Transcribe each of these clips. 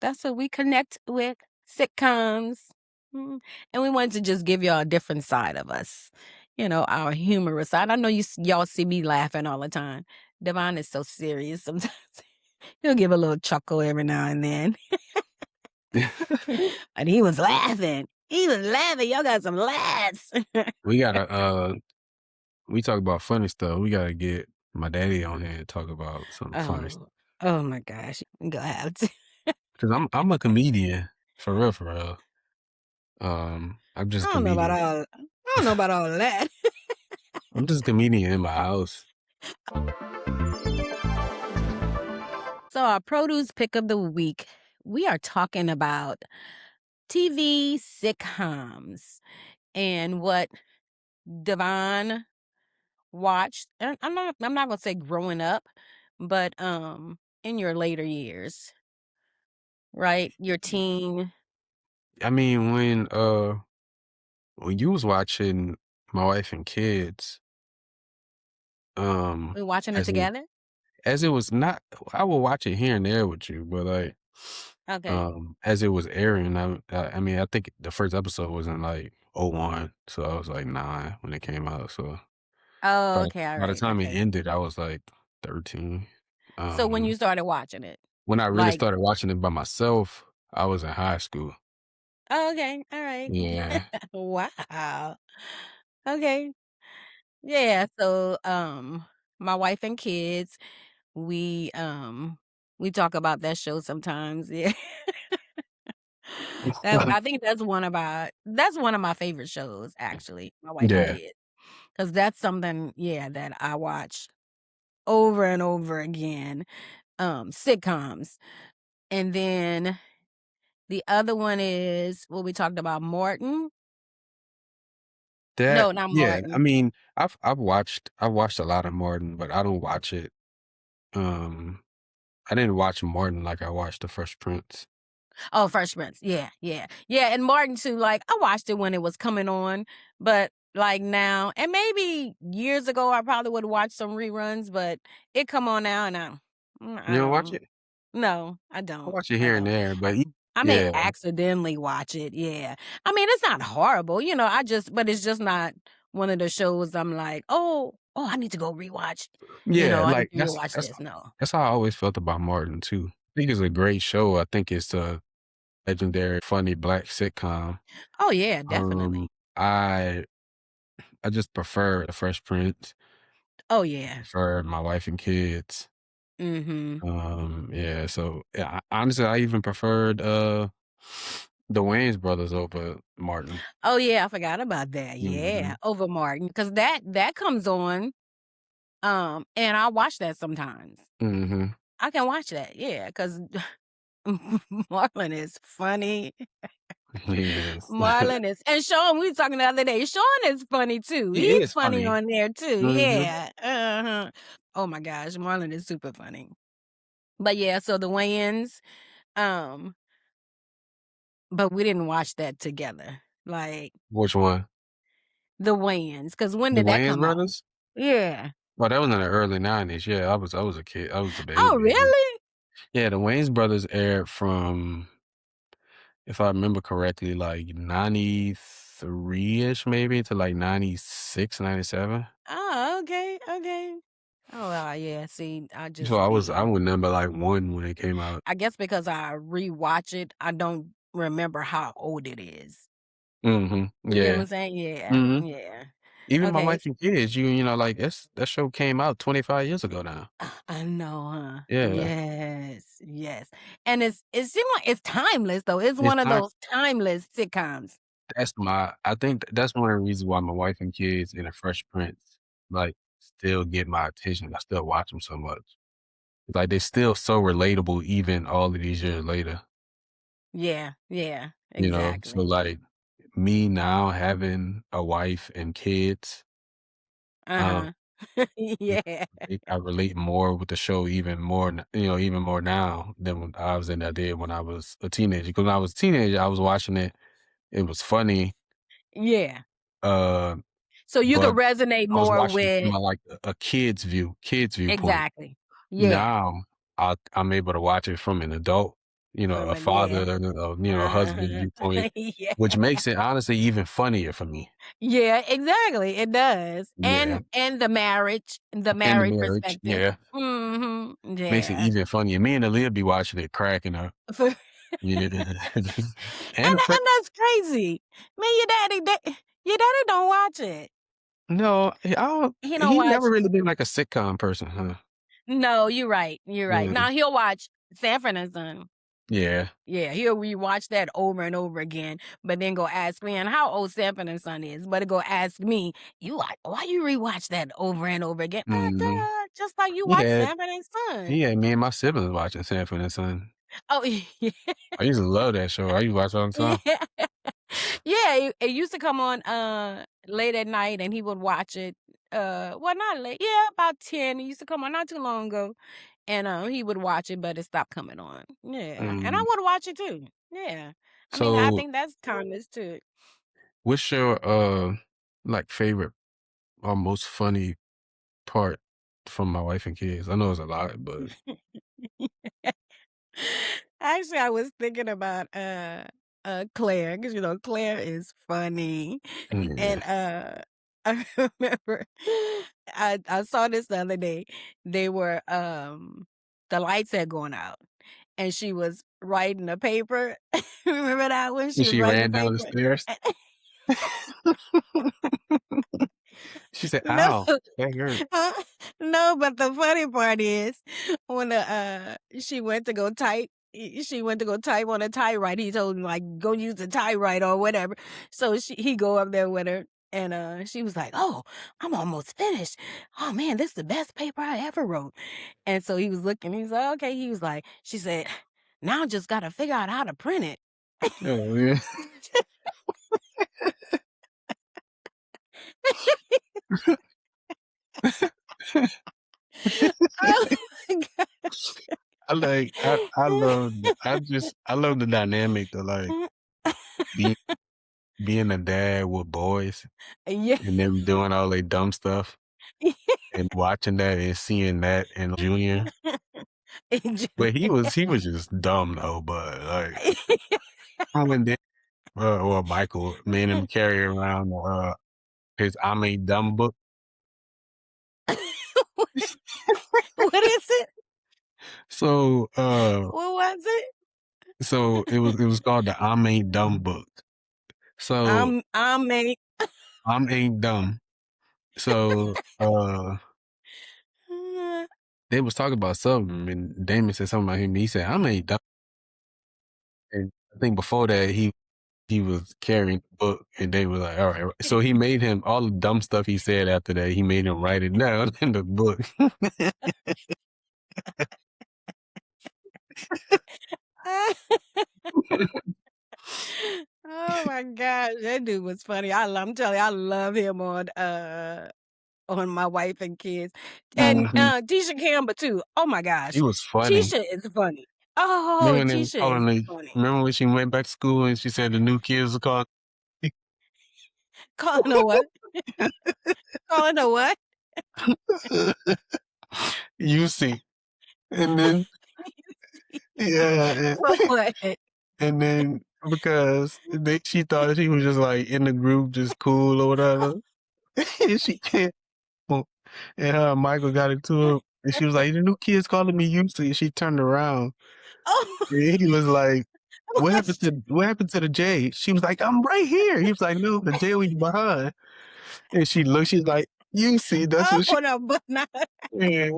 That's what we connect with, sitcoms. Mm, and we wanted to just give y'all a different side of us, our humorous side. I know y'all see me laughing all the time. Devon is so serious sometimes. He'll give a little chuckle every now and then. And he was laughing. He was laughing. Y'all got some laughs. We gotta we talk about funny stuff. We gotta get my daddy on here and talk about some funny Oh, stuff. oh my gosh. I'm gonna have to. Cause I'm a comedian for real, for real. I'm just a I don't know about comedian. all I don't know about all that. I'm just a comedian in my house. So our produce pick of the week, we are talking about TV sitcoms and what Devon watched. And I'm not gonna say growing up, but in your later years, right? Your teen. I mean, when you was watching My Wife and Kids, We watching it as it together? as it was not, I will watch it here and there with you, but like, Okay. as it was airing, I mean, I think the first episode was in like '01, so I was like 9 when it came out. So Oh, by okay, all by the right. time it Okay. ended, I was like 13. So when you Um, started watching it, when I really like, started watching it by myself, I was in high school. oh, okay, all right. Yeah. Wow. Okay. Yeah, so my wife and kids, we we talk about that show sometimes. Yeah. I think that's one of my favorite shows actually, My Wife and Yeah. Kids. Cuz that's something, yeah, that I watch over and over again. Sitcoms. And then the other one is what we talked about, Morton. That No, not yeah, I Martin. mean, I've watched a lot of Martin, but I don't watch it, um I didn't watch Martin like I watched The Fresh Prince. Oh, Fresh Prince. Yeah, yeah. Yeah, and Martin too, like, I watched it when it was coming on, but, like, now and maybe years ago, I probably would've watched some reruns, but it come on now and You I don't watch don't. it? No, I I don't. watch it I here and don't. there, but I may yeah. accidentally watch it, yeah. I mean, it's not horrible, but it's just not one of the shows I'm like, "Oh, I need to go rewatch, Yeah, I need like, to rewatch this." No. that's how I always felt about Martin too. I think it's a great show. I think it's a legendary, funny black sitcom. Oh, yeah, Um, definitely. I I just prefer The Fresh Prince, Oh, yeah. prefer My Wife and Kids. Mhm. Yeah, so, yeah, honestly, I even preferred, the Wayans brothers over Martin. Oh, yeah, I forgot about that. Yeah, Mhm. over Martin, because that comes on, and I watch that sometimes. Mhm. I can watch that, yeah, because Marlon is funny. He is. Marlon is and Sean, we were talking the other day, Sean is funny too. He He's is funny funny. on there too, Mhm. yeah, uh-huh. Oh my gosh, Marlon is super funny. But yeah, so the Wayans, um, but we didn't watch that together, like, Which one? the Wayans, because when The did that Wayans come out? brothers? Yeah. Oh, that was in the early '90s. Yeah, I was a kid. I was a Oh, baby. really? Yeah, the Wayans brothers aired from, if I remember correctly, like 93-ish maybe to like 96, 97. Oh, okay, okay. Oh, wow, yeah, see, So I would remember like 1 when it came out. I guess because I rewatch it, I don't remember how old it is. Mhm. You get what I'm Yeah. saying? Yeah, Mhm. yeah. Even My Okay. Wife and Kids, like that show came out 25 years ago now. I know, huh? Yeah. Yes, yes. And it seems like it's timeless, though. It's It's one of not those timeless sitcoms. I think that's one of the reasons why My Wife and Kids and The Fresh Prince, like, still get my attention. I still watch them so much. Like, they still so relatable even all of these years later, Yeah, yeah, you know? So, exactly. like, me now having a wife and kids, um, Uh-huh. you Yeah. I relate more with the show even more even more now than when I did when I was a teenager. Because when I was a teenager, I was watching it, it was funny, Yeah. uh, So you but could resonate I was more watching it from with like a kid's viewpoint. exactly. Yeah. Now, I'm able to watch it from an adult, From a a yeah. father, husband Uh-huh. viewpoint, Yeah. which makes it honestly even funnier for me. Yeah, exactly, it does. Yeah, And the and the married marriage, perspective. yeah, Mhm. makes it Yeah. even funnier. Me and Aaliyah be watching it, cracking up. For Yeah, and the and that's crazy. Man, your daddy don't watch it. no, I don't. He don't He never watch really been like a sitcom person, huh? No, you're right, you're right. Yeah, Now he'll watch Sanford and Son. yeah. Yeah, he'll rewatch that over and over again, but then go ask me and how old Sanford and Son is, but go ask me, why you rewatch that over and over again?" Hmm. Just like you He watch had Sanford and Son." he had me and my siblings watching Sanford and Son. Oh, yeah. I used to love that show. I used to watch it all the Yeah. time. Yeah, it used to come on, late at night, and he would watch it, well, not late yeah, about 10, it used to come on not too long ago, and, he would watch it, but it stopped coming on. Yeah, and I Mm. would watch it too. Yeah. I mean, I So, think that's timeless too. what's your like favorite or most funny part from My Wife and Kids? I know it's a lot, but Actually, I was thinking about, Claire, because Claire is funny, yeah. and, I remember I saw this the other day. They were, the lights had gone out, and she was writing a paper. Remember that when And she was she writing the ran down the paper? stairs. She said, No, "Ow, that hurt." uh, no, but the funny part is when she went to go type, she went to go type on a typewriter. He told him like go use the typewriter or whatever. So he go up there with her, and she was like, "Oh, I'm almost finished. Oh man, this is the best paper I ever wrote." And so he was looking. He was like, "Okay." He was like, she said, "Now I just got to figure out how to print it." Oh, yeah. Oh my I love the dynamic of, like, god. being being a dad with boys Yeah. and them doing all they dumb stuff and watching that and seeing that in Junior. But he was just dumb though, but, like, when they or Michael made him carry around, his I'm a Dumb book. What is it? So, What was it? it was called the I'm Ain't Dumb book. So, I'm a I'm Ain't Dumb. So, they was talking about something, and Damon said something about him. He said, "I'm Ain't Dumb." And I think before that, he was carrying the book, and they were like, "All right." So he made him all the dumb stuff he said after that. He made him write it down in the book. Oh my gosh, that dude was funny. I'm telling you, I love him on My Wife and Kids. And Mhm. Tisha Campbell too. Oh my He gosh. was funny. Tisha is funny. Oh, Remember when they was Tisha calling is the funny. remember when she went back to school and she said the new kids are called Calling her what? Calling her what? UC. And then yeah, For what? and then because she thought she was just like in the group, just cool or whatever. And she can't. And her and Michael got into it, and she was like, "The new kids calling me UC." And she turned around, Oh, and he was like, what? what happened to the J?" She was like, "I'm right here." He was like, "No, the J was behind." And she looked, she's like, UC. That's what she. Oh no, but not. Yeah.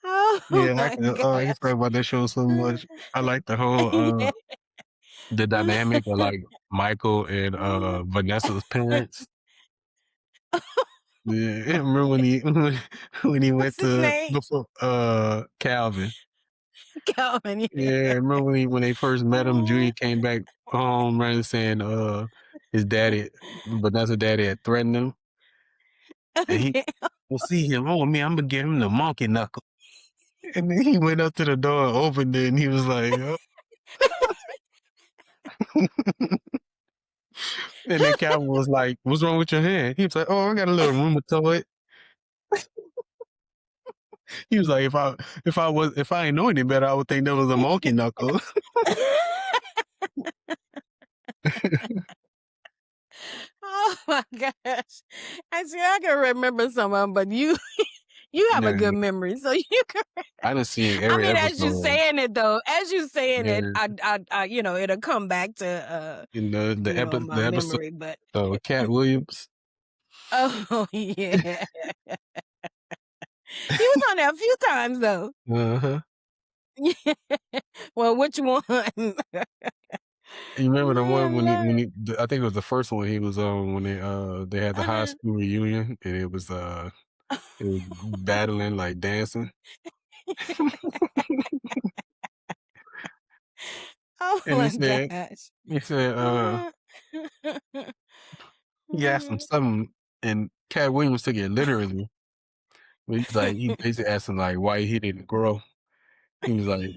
Oh Yeah, my I can gosh. talk about that show so much. I like the whole Yeah. the dynamic of like Michael and Vanessa's parents. Yeah, remember when he when he What's went his to name? before Calvin. Calvin, yeah. Yeah, remember when they first met him, Junior came back home running saying his daddy, Vanessa's daddy had threatened him, and he will see him. Oh man, I'm gonna give him the monkey knuckle. And then he went up to the door, opened it, and he was like, And then Calvin was like, "What's wrong with your hand?" He was like, "Oh, I got a little rheumatoid." He was like, if I ain't know any better, I would think that was a monkey knuckle." Oh my gosh. I see I can remember some of 'em, but you you have a Yeah, good memory, so you can I done seen I every mean, as you episode. saying it though, as you saying it, Yeah, you know, it'll come back to, in my the episode memory, but with Cat Williams. oh, yeah. He was on there a few times though. Uh-huh. Well, which one? You remember the Oh, one when Lord. I think it was the first one he was on when they had the high Uh-huh. school reunion and it was battling like dancing. Oh And my gosh. he said, Uh, he asked him something and Cat Williams took it literally. He's like, he basically asked him like why he didn't grow. He was like,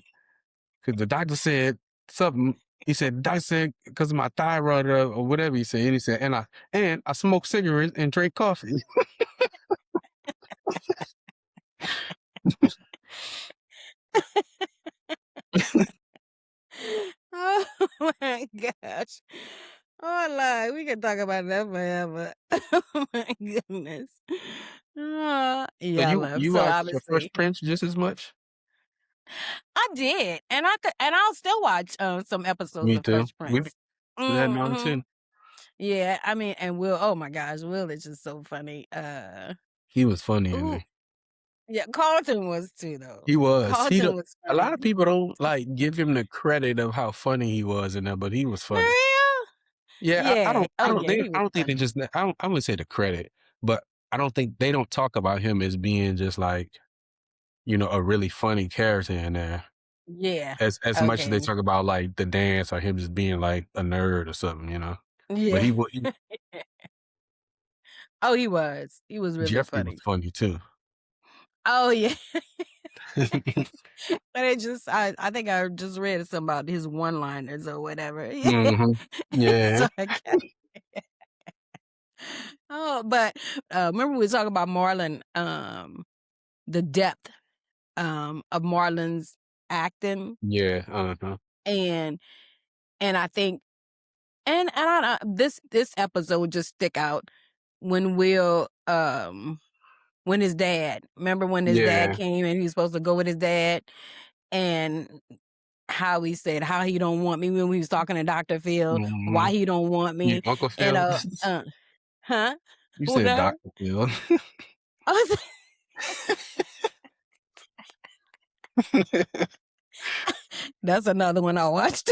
because the doctor said something. He said, the doctor said, because of my thyroid or whatever he said. And he said, and I smoke cigarettes and drink coffee. Oh my gosh. Oh, Lord, we can talk about that forever. Oh my goodness. So Yeah, love. you So watch The Fresh obviously Prince just as much? I did, and I'll still watch, some episodes Me of too. Fresh Prince. We had mine Mhm. too. Yeah, I mean, and Will, oh my gosh, Will is just so funny. He was funny in Ooh, there. yeah, Carlton was too, though. He was. Carlton was A lot funny. of people don't like give him the credit of how funny he was in there, but he was For funny. real? Yeah, Yeah. Oh, yeah, he I was don't think they funny. just I wouldn't say the credit, but I don't think they don't talk about him as being just like, a really funny character in there Yeah. as much as they Okay. talk about like the dance or him just being like a nerd or something. But Yeah. Oh, he was. He was really Jeffrey was funny. funny too. Oh, yeah. But it just I think I just read something about his one-liners or whatever. Yeah. Mhm. Yeah. So I guess oh, but, remember we were talking about Marlon, the depth, of Marlon's acting, Yeah, uh-huh. and I think and I this episode just stick out when when his dad remember when his dad Yeah. came and he was supposed to go with his dad, and how he said how he don't want me when we was talking to Dr. Phil, why Mhm. he don't want Yeah, me, Uncle and, Phil. huh? You said Whatever. Doctor Phil. That's another one I watched.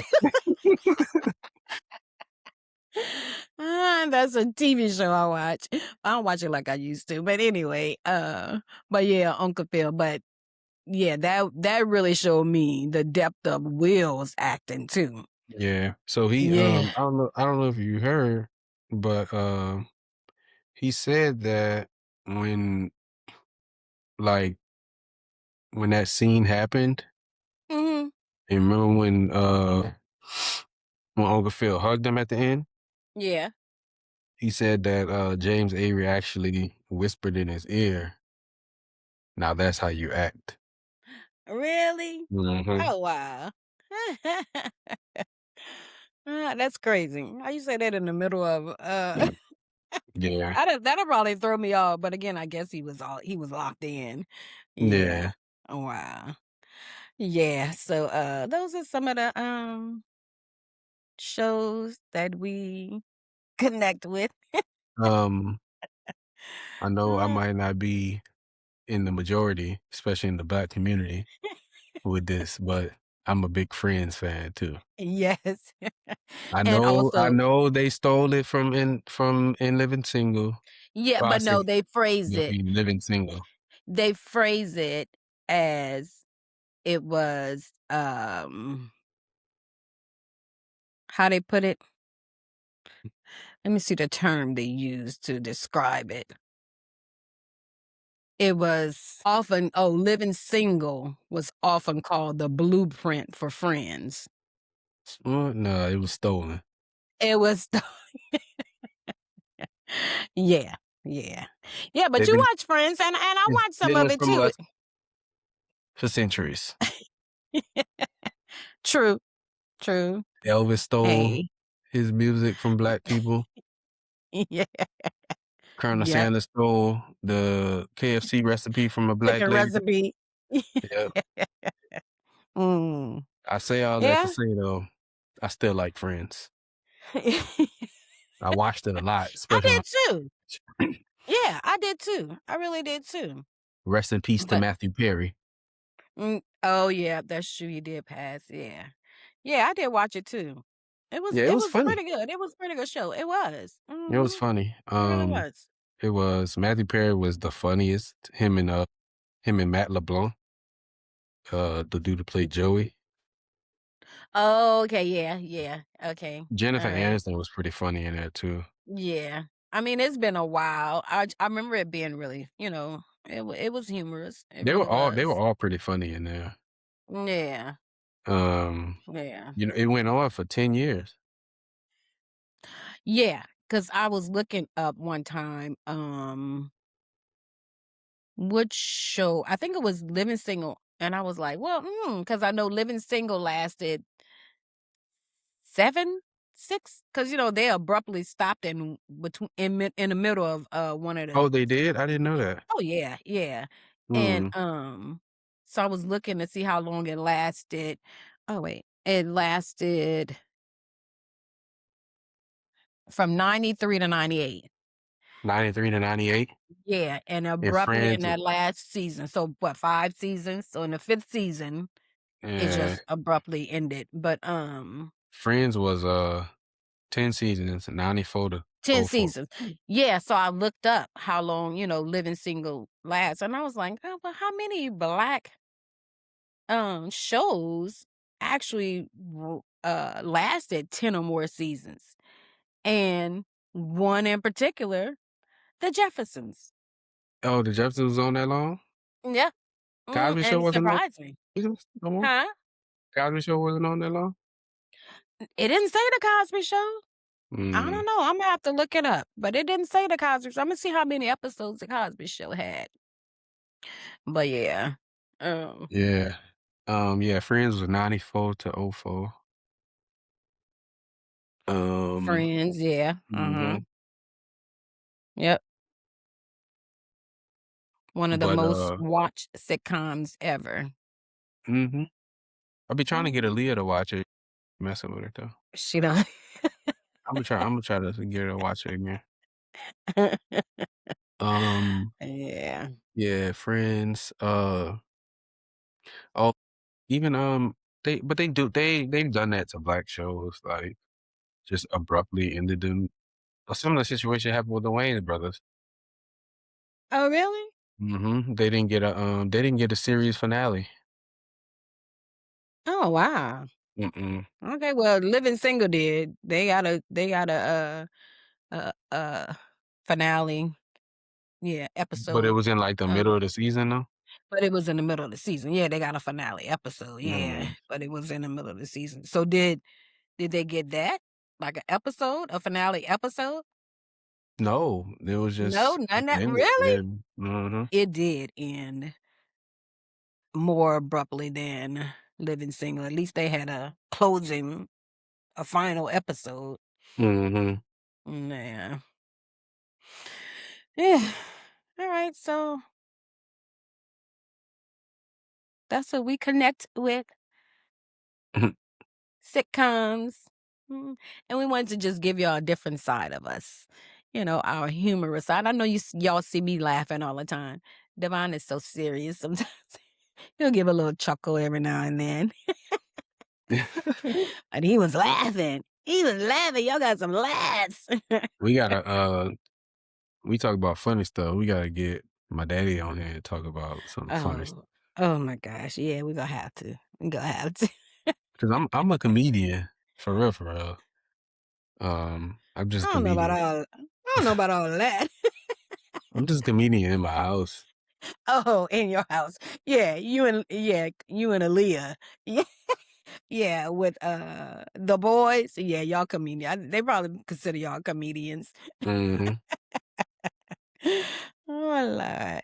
That's a TV show I watch. I don't watch it like I used to, but anyway, but yeah, Uncle Phil. But yeah, that really showed me the depth of Will's acting too. Yeah. So Yeah. I don't know if you heard, but, he said that when, like, when that scene happened, Mhm. and remember when Uncle Phil hugged him at the end? Yeah. He said that, James Avery actually whispered in his ear, "Now that's how you act." Really? Mhm. Oh wow. That's crazy. How you say that in the middle of Yeah. that'll probably throw me off, but again, I guess he was locked in. Yeah. Yeah. Oh, wow. Yeah, so, those are some of the, shows that we connect with. Um, I know I Uh, might not be in the majority, especially in the Black community with this, but I'm a big Friends fan too. yes. And I also know they stole it from In Living Single. yeah, Well, I but say no, In Living Single. they phrase it as it was, how they put it? Let me see the term they used to describe it. It was often living single was often called the blueprint for friends. Well, no, it was stolen. It was Yeah, yeah. Yeah, but They've you been watch Friends, and I watch some of stealing it from too. us for centuries. True, true. Elvis stole Hey. his music from black people. Yeah, Colonel yep. Sanders stole the KFC recipe from a black Chicken lady. recipe. Yep. Mm. I say all that to Yeah. say, though, I still like Friends. I watched it a lot, I especially did too. when Yeah, I did too. I really did too. rest in peace to But Matthew Perry. oh yeah, that's true. You did pass. Yeah, yeah, I did watch it too. It was Yeah, it it was was funny. pretty good. It was a pretty good show. It was. It was Hmm. funny. It really was. It was Matthew Perry was the funniest. Him and Matt LeBlanc, the dude who played Joey. Oh, okay. Yeah. Yeah. Okay. Jennifer All right. Aniston was pretty funny in that too. Yeah. I mean, it's been a while. I remember it being really, it was humorous. It really They were was. all pretty funny in there. Yeah. Um, Yeah. it went on for 10 years. Yeah. Because I was looking up one time, which show I think it was Living Single, and I was like, well, because I know Living Single lasted 7, 6, because they abruptly stopped in between in the middle of one of the. Oh, they did? I didn't know that. Oh yeah, yeah, and Hmm. so I was looking to see how long it lasted. Oh wait, it lasted from 93 to 98. 93 to 98. Yeah, and And abruptly in Friends, that last season. So what, 5 seasons? So in the 5th season, it uh, just abruptly ended. But Friends was 10 seasons, 94 to 10 oh 04. seasons. Yeah, so I looked up how long, Living Single lasts, and I was like, "Oh, well, how many black shows actually lasted 10 or more seasons?" And one in particular, The Jeffersons. Oh, the Jeffersons was on that long? Yeah. Cosby Show And wasn't on surprised me. seasons no more? Huh? Cosby Show wasn't on that long? It didn't say The Cosby Show. I Mm, don't know. Imma have to look it up, but it didn't say The Cosby Show. Imma see how many episodes The Cosby Show had. But yeah. Um, yeah. Yeah, Friends was 94 to oh 04. Um, Friends, yeah. Uh-huh. mhm, Yep. One of the but, most watched sitcoms ever. mhm. I be trying to get Mhm. Aaliyah to watch it, messing with her though. She don't. Imma try to get her to watch it again. Um, Yeah. yeah, Friends, oh, even, they've done that to black shows, like, just abruptly ended them. A similar situation happened with the Wayans brothers. Oh, really? Mhm, they didn't get a series finale. Oh, wow. Mm-mm, Okay, well, Living Single did. They got a finale, yeah, but it episode, was in, like, the middle of um, the season, though? but it was in the middle of the season. Yeah, they got a finale episode, yeah, Mm, but it was in the middle of the season. So did they get that? Like a episode? A finale episode? no, it was No, just none that ended, really? and mhm, It did end more abruptly than Living Single. At least they had a final episode. mhm. Yeah. Yeah. Alright, so that's what we connect with, sitcoms. Mm, and we wanted to just give y'all a different side of us, our humorous side. I know y'all see me laughing all the time. Devon is so serious sometimes. He'll give a little chuckle every now and then. And he was laughing. He was laughing. Y'all got some laughs. We gotta, we talk about funny stuff, we gotta get my daddy on here and talk about some funny stuff. Oh. Oh my gosh. Yeah, we're gonna have to. We're gonna have to. 'Cause I'm a comedian, for real, for real. I'm just a I don't know about comedian. all I don't know about all of that. I'm just a comedian in my house. Oh, in your house. You and Aaliyah. Yeah, yeah, with, the boys. Yeah, y'all comedian they probably consider y'all comedians. Mhm. Oh, Lord.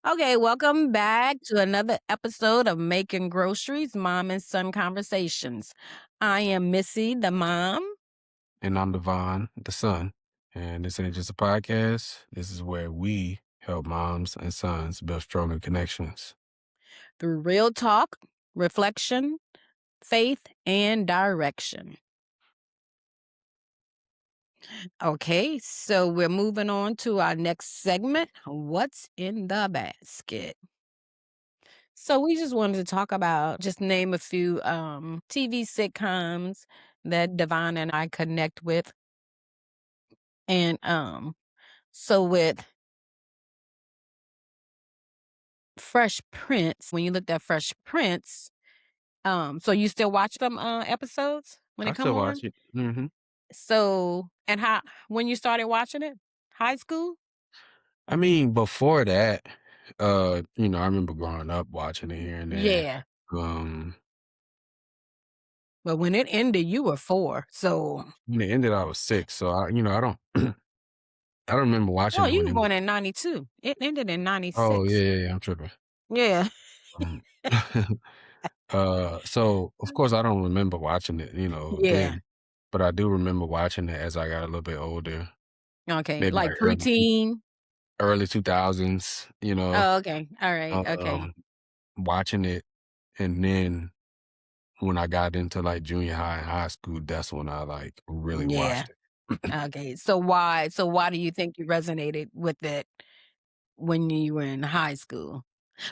Okay, welcome back to another episode of Making Groceries, Mom and Son Conversations. I am Missy, the mom. And I'm Devon, the son. And this ain't just a podcast. This is where we help moms and sons build stronger connections. Through real talk, reflection, faith, and direction. Okay, so we're moving on to our next segment. What's in the basket? So we just wanted to talk about, just name a few TV sitcoms that Devon and I connect with. And so with Fresh Prince, when you looked at Fresh Prince, so you still watch them episodes when I they come still on? watch it. So and how when you started watching it? High school? I mean, before that, I remember growing up watching it here and there. Yeah. Um, But when it ended, you were 4. So when it ended, I was 6, so I don't, I don't remember oh, watching it you when were it was. born in 92. It ended in Oh yeah, 96. yeah, yeah, I'm tripping. Yeah. Um, so of course I don't remember watching it, Yeah. then, but I do remember watching it as I got a little bit older, Okay. maybe Like like early preteen. early 2000s, Oh, okay. All right. Okay. um, watching it, and then when I got into, like, junior high and high school, that's when I, like, really Yeah. watched it. Okay. So why do you think you resonated with it when you were in high school?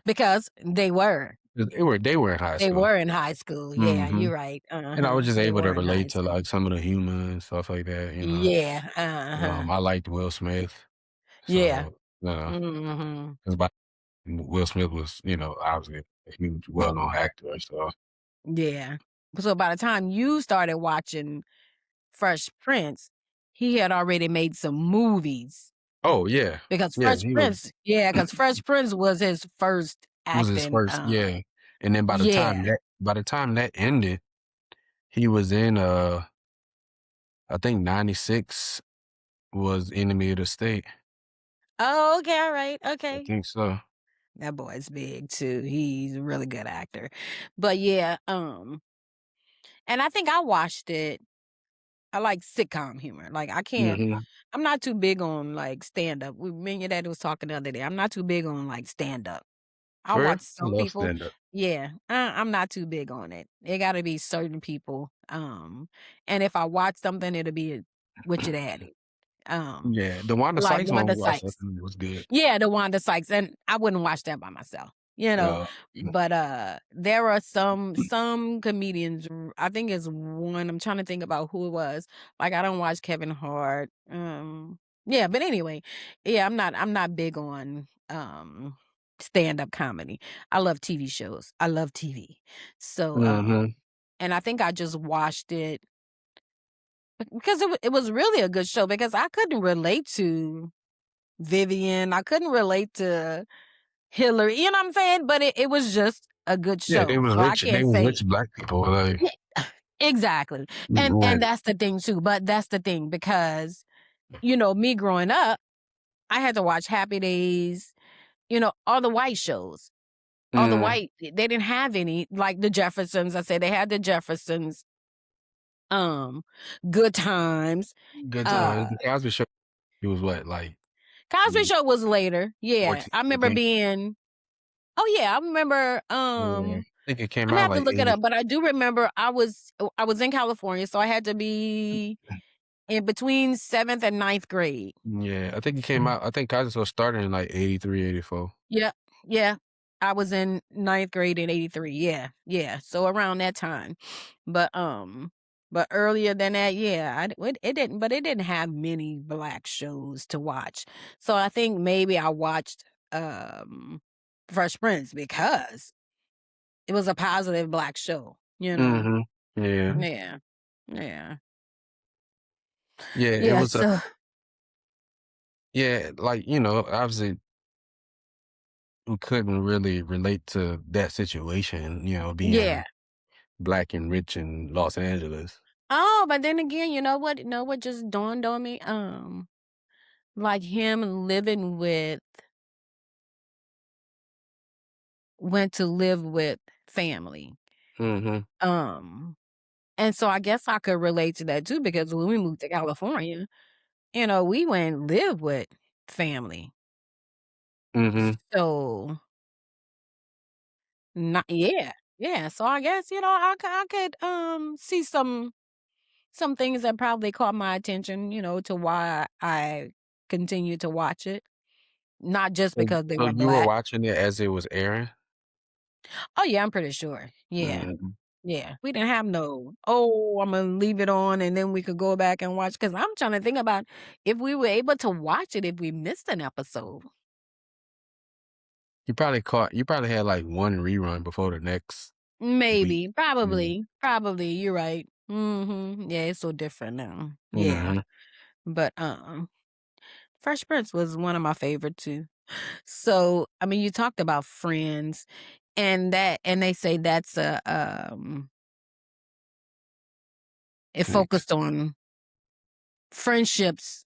Because they were. They were in high They school. were in high school. Yeah, Mhm, you're right. and I was just They able to were in high relate to, school. like, some of the humor and stuff like that. Yeah. Uh-huh. I liked Will Smith, Yeah. so, you know, Mhm. 'cause by Will Smith was, obviously a huge, well-known actor, so. Yeah. So by the time you started watching Fresh Prince, he had already made some movies Oh, yeah. because Yeah, he was Because Fresh Prince was his first was his acting, first, yeah, and then yeah. by the time that ended, he was in, I think 96 was Enemy of the State. Oh, okay, alright, I okay. think so. That boy's big too. He's a really good actor. But yeah, and I think I watched it. I like sitcom humor. Like Mhm. I'm not too big on like stand up. Me and your daddy was talking the other day. I'm not too big on like stand up. I For real? watch I some love people. stand-up. Yeah, I'm not too big on it. It got to be certain people. And if I watch something, it'll be with your daddy. Um, Yeah, the Wanda like Sykes one Wanda we watched, I Sykes. think was good. Yeah, the Wanda Sykes, and I wouldn't watch that by myself, you know. Uh, But there are some comedians. I think it's one. I'm trying to think about who it was. Like I don't watch Kevin Hart. Yeah, but anyway, yeah, I'm not big on stand up comedy. I love TV shows. I love TV. So mhm. and I think I just watched it because it was really a good show because I couldn't relate to Vivian. I couldn't relate to Hillary, you know what I'm saying? But it was just a good Yeah, show, so I they can't was say rich black people, like, yeah, exactly, and right. that's the thing too, but that's the thing because, me growing up, I had to watch Happy Days, all the white shows, all the Mm, white they didn't have any, like The Jeffersons, I said they had The Jeffersons, um, Good Times, good uh, times. The Cosby Show, he was what, like, Cosby mm, Show was later, yeah, 14, I I remember think? being oh, yeah, I remember, Yeah. I think it came Imma out have to like look it 80. up, but I do remember I was in California, so I had to be in between 7th and ninth grade. Yeah, I think it came out I think Cosby Show started in, like, 83, 84. Yep, yeah. I was in ninth grade in '83, yeah, yeah, so around that time. But, but earlier than that, yeah, it didn't have many black shows to watch. So I think maybe I watched, Fresh Prince because it was a positive black show, you know? Mhm. Yeah. Yeah. Yeah. Yeah, it Yeah, was a so yeah, like, obviously, we couldn't really relate to that situation, yeah. being black and rich in Los Angeles. Oh, but then again, you know what just dawned on me? Like him living with went to live with family. Mhm, Um, and so I guess I could relate to that too because when we moved to California, we went and lived with family. mhm. So not yeah. Yeah, so I guess, I could see some things that probably caught my attention, to why I continue to watch it, not just So because they so were you were black. watching it as it was airing? Oh, yeah, I'm pretty sure. Yeah. Mhm. Yeah. We didn't have no, "Oh, Imma leave it on and then we could go back and watch. Because 'cause I'm trying to think about if we were able to watch it if we missed an episode. You probably had, like, 1 rerun before the next week. Maybe, Yeah. probably, you're right. Mhm. Yeah, it's so different now. Yeah. Mhm. But, Fresh Prince was one of my favorite too. So, I mean, you talked about Friends, and they say that's it Thanks. focused on friendships,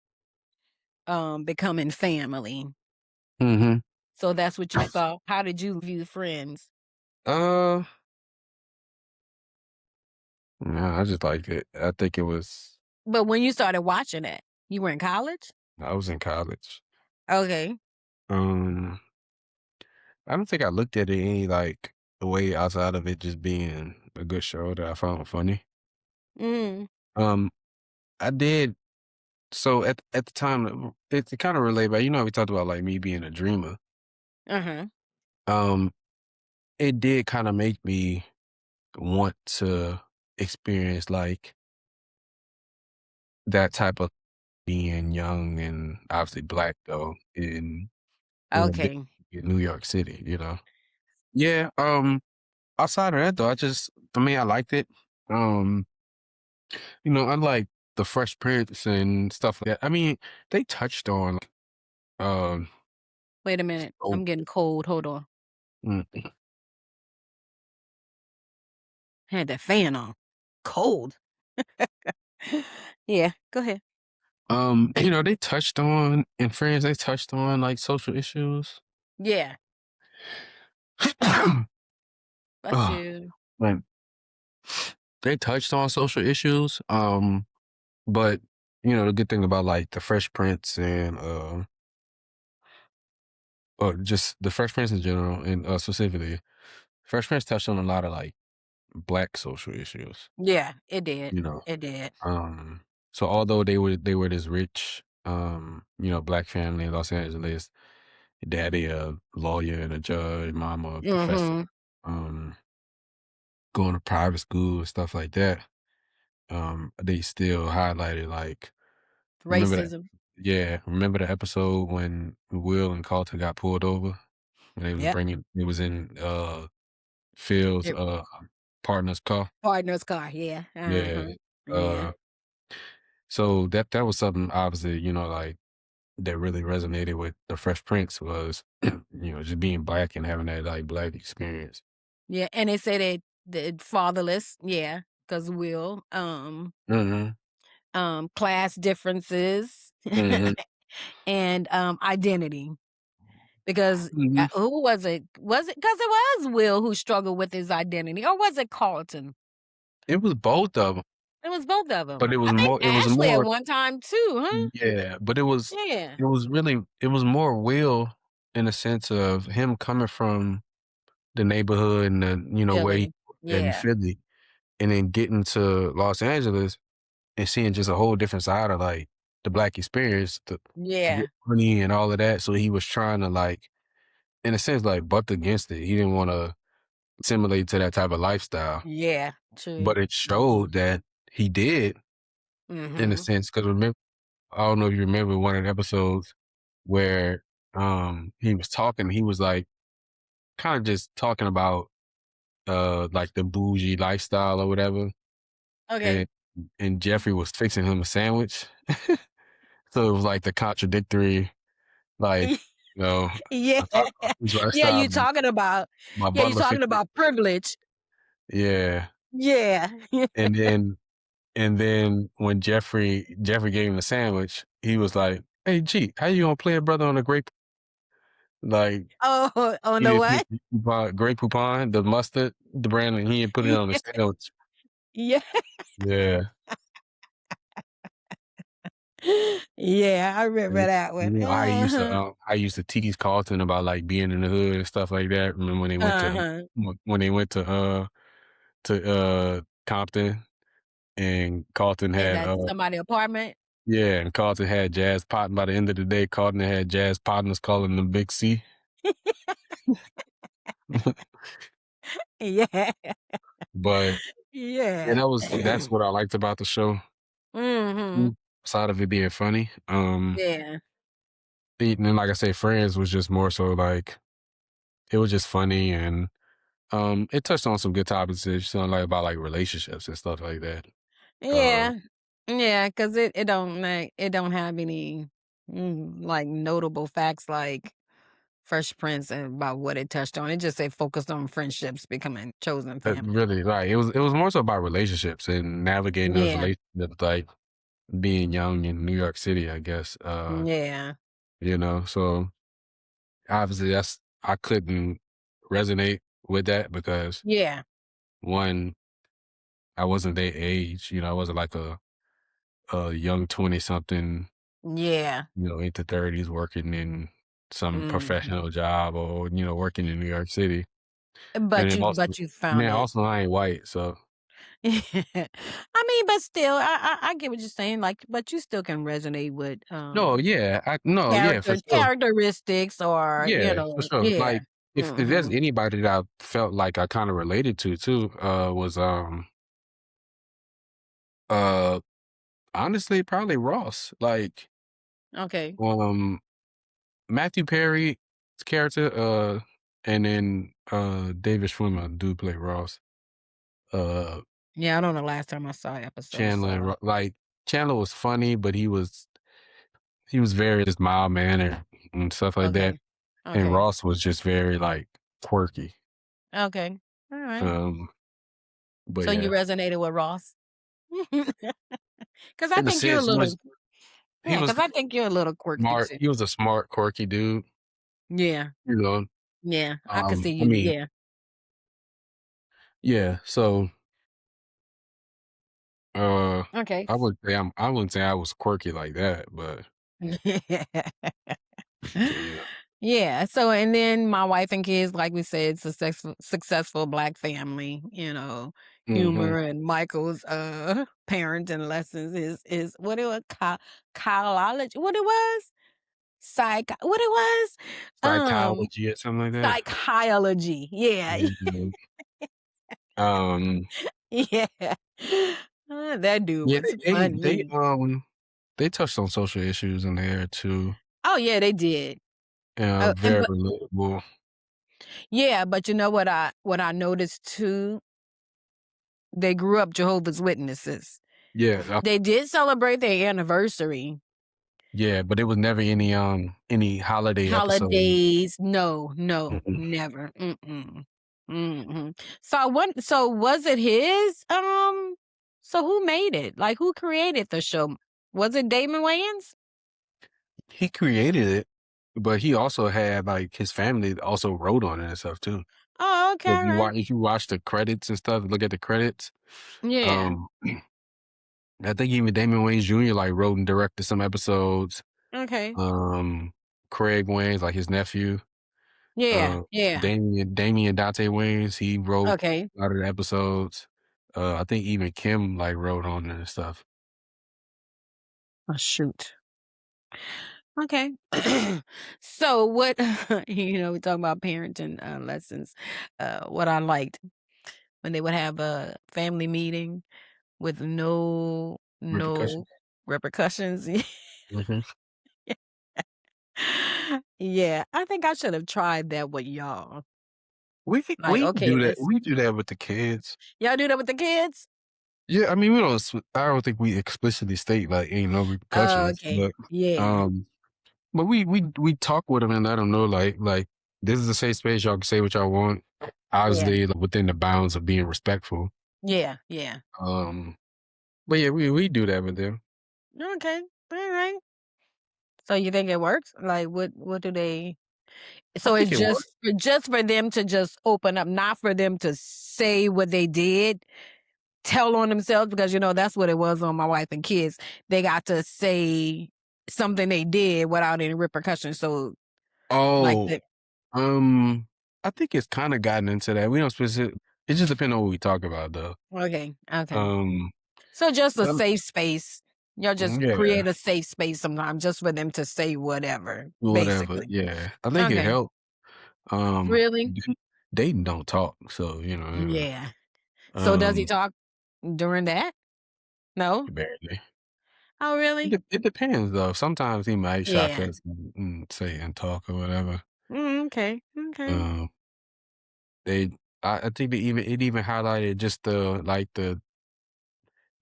becoming family. Mhm. So that's what you saw. How did you view Friends? Uh, no, I just liked it. I think it was But when you started watching it, you were in college? I was in college. Okay. Um, I don't think I looked at it any, like, way outside of it just being a good show that I found funny. Mm. Um, I did so at the time, it kinda relayed back we talked about, like, me being a dreamer. Uh-huh. Um, it did kinda make me want to experience, like, that type of being young and obviously black, though, in a big Okay. New York City, you know? Yeah, outside of that, though, I liked it. Um, unlike The Fresh Prince and stuff like that, I mean, they touched on, um, Wait a minute. oh, I'm getting cold. Hold on. mm, Had that fan on. Cold. Yeah, go ahead. they touched on in Friends, they touched on, like, social issues. Yeah. Bless Ugh, you. like, they touched on social issues, but, the good thing about, like, The Fresh Prince and, or just The Fresh Prince in general and, specifically, Fresh Prince touched on a lot of, like, black social issues, Yeah, it did. you know? It did. So although they were this rich, black family in Los Angeles, daddy a lawyer and a judge, mama a professor, Mhm. um, going to private school and stuff like that, they still highlighted, like remember that Racism. remember the episode when Will and Carlton got pulled over? When Yep. it was in, Phil's, Your partner's car? partner's car. Yeah. Yeah, Uh-huh. Yeah. uh, so that was something obviously, like, that really resonated with The Fresh Prince was, just being black and having that, like, black experience. Yeah, and they say that fatherless, yeah, because Will, Mhm, class differences mhm, and, identity, because, mhm. who was it? Was it because it was Will who struggled with his identity, or was it Carlton? It was both of them, It was both of them. but I think it was Ashley at more one time too, huh? yeah, but Yeah. it was more Will in the sense of him coming from the neighborhood and the, where he Philly. in Yeah. Philly, and then getting to Los Angeles and seeing just a whole different side of, like, the black experience to get Yeah. money and all of that, so he was trying to, like, in a sense, like, buck against it. He didn't wanna assimilate to that type of lifestyle, Yeah. True. but it Mhm. showed that he did in a Mhm. sense, 'cause I don't know if you remember one of the episodes where, he was talking, he was, like, kinda just talking about, like, the bougie lifestyle or whatever, Okay. and Jeffrey was fixing him a sandwich. So it was, like, the contradictory, like, you know, Yeah. I talk about this Yeah, lifestyle, you talking about my yeah, you butler talking fixed it. about privilege. Yeah, Yeah. and then And then when Jeffrey gave him the sandwich, he was like, "Hey, G, how you gonna play a brother on a grape?" Like, Oh, on he the didn't put what? the Grey Poupon, the mustard, the brand, and he didn't put it on the sandwich. Yeah. Yeah. Yeah, I remember And, that one. you know, Uh-huh. I used to tease Carlton about, like, being in the hood and stuff like that. Remember Uh-huh. when they went to Compton and Carlton In had, that somebody apartment? yeah, and Carlton had jazz pot by the end of the day, Carlton had jazz partners calling them Big C. Yeah. But, yeah, Yeah. that's what I liked about the show, Mhm. mm, aside of it being funny. Yeah. And then, like I said, Friends was just more so, like, it was just funny and, it touched on some good topics, like, about, like, relationships and stuff like that. Uh, Yeah. Yeah, 'cause it don't, like it don't have any, like, notable facts like Fresh Prince and about what it touched on. It just say focused on friendships becoming chosen that family. really, like, it was more so about relationships and navigating those Yeah. relationships, like, being young in New York City, I guess, Yeah. so obviously I couldn't resonate with that because, Yeah. 1, I wasn't their age, I wasn't like a young 20 something, Yeah. into 30s working in some Mhm. professional job or, working in New York City. And But then you also, but you found man, it. also I ain't white, so I mean, but still, I get what you're saying, like, but you still can resonate with, no, yeah, no, yeah, for character sure. characteristics or, Yeah, for sure. yeah. Like, if there's Mhm. anybody that I felt like I kinda related to too, was, uh, honestly, probably Ross. Like, Okay. um, Matthew Perry's character, and then, David Schwimmer do play Ross. Uh, Yeah, I don't know last time I saw an episode, Chandler and so Like, Chandler was funny, but he was very just mild-mannered and stuff like that, okay. and Okay. Ross was just very, like, quirky. Okay. Alright. Um, but So you yeah. resonated with Ross? 'Cause I In a think you're a sense, little he yeah, was 'cause I think you're a little quirky smart. too. He was a smart, quirky dude, Yeah. you know? Yeah. I could see I you mean, yeah. yeah, so, uh, Okay. I wouldn't say I was quirky like that, but yeah. Yeah, so and then my wife and kids, like we said, successful Black family, Mhm. humor and Michael's, parenting lessons is what it was, kylology what it was? What it was? Um, Psychology or something like that. psychology, yeah, Mhm. Um, yeah. That dude yeah, was they, funny. they touched on social issues in there too, Oh, yeah, they did. And very but relatable. yeah, but you know what I noticed too? They grew up Jehovah's Witnesses. Yeah, They did celebrate their anniversary. yeah, but it was never any holiday episode. Holidays, no, no, Mhm. never, So I so was it his, so who made it? Like, who created the show? Was it Damon Wayans? He created it, but he also had, like, his family also wrote on it and stuff too. Oh, okay, alright. If you watch the credits and stuff, look at the credits, Yeah, um, I think even Damon Wayans Jr., like, wrote and directed some episodes. okay. Um, Craig Wayans, like, his nephew, Yeah, uh, yeah, Damian Dante Wayans, he wrote okay. a lot of the episodes. I think even Kim, like, wrote on it and stuff. Oh, shoot. Okay. So what we talking about parenting, lessons, what I liked when they would have a family meeting with no Repercussions. repercussions. Mhm. Yeah, I think I should have tried that with y'all. Like, We okay, do that let's we do that with the kids. y'all do that with the kids? Yeah, I mean, we don't I don't think we explicitly state, like, ain't no Oh, repercussions, okay. Yeah. um, but we talk with them and let them know, like, "This is a safe space, y'all can say what y'all want, Yeah. obviously, like, within the bounds of being respectful." Yeah, yeah. Um, But yeah, we do that with them. Okay, alright. So you think it works? Like, what do they I so think it's it works. just for them to just open up, not for them to say what they did, tell on themselves because, that's what it was on My Wife and Kids. They got to say something they did without any repercussions, so, like, Oh, the um, I think it's kinda gotten into that. We don't specific it just depends on what we talk about, though. okay, okay. Um, So just a some safe space. Y'all just yeah, create a safe space sometimes just for them to say whatever, whatever, basically. yeah. I think it Okay. helped. Really? Dating don't talk, so, Yeah. So does he um, talk during that? No? barely. Oh, really? It depends, though. Sometimes he might shock Yeah. us and say and talk or whatever. Okay, okay. Um, they I think it even highlighted just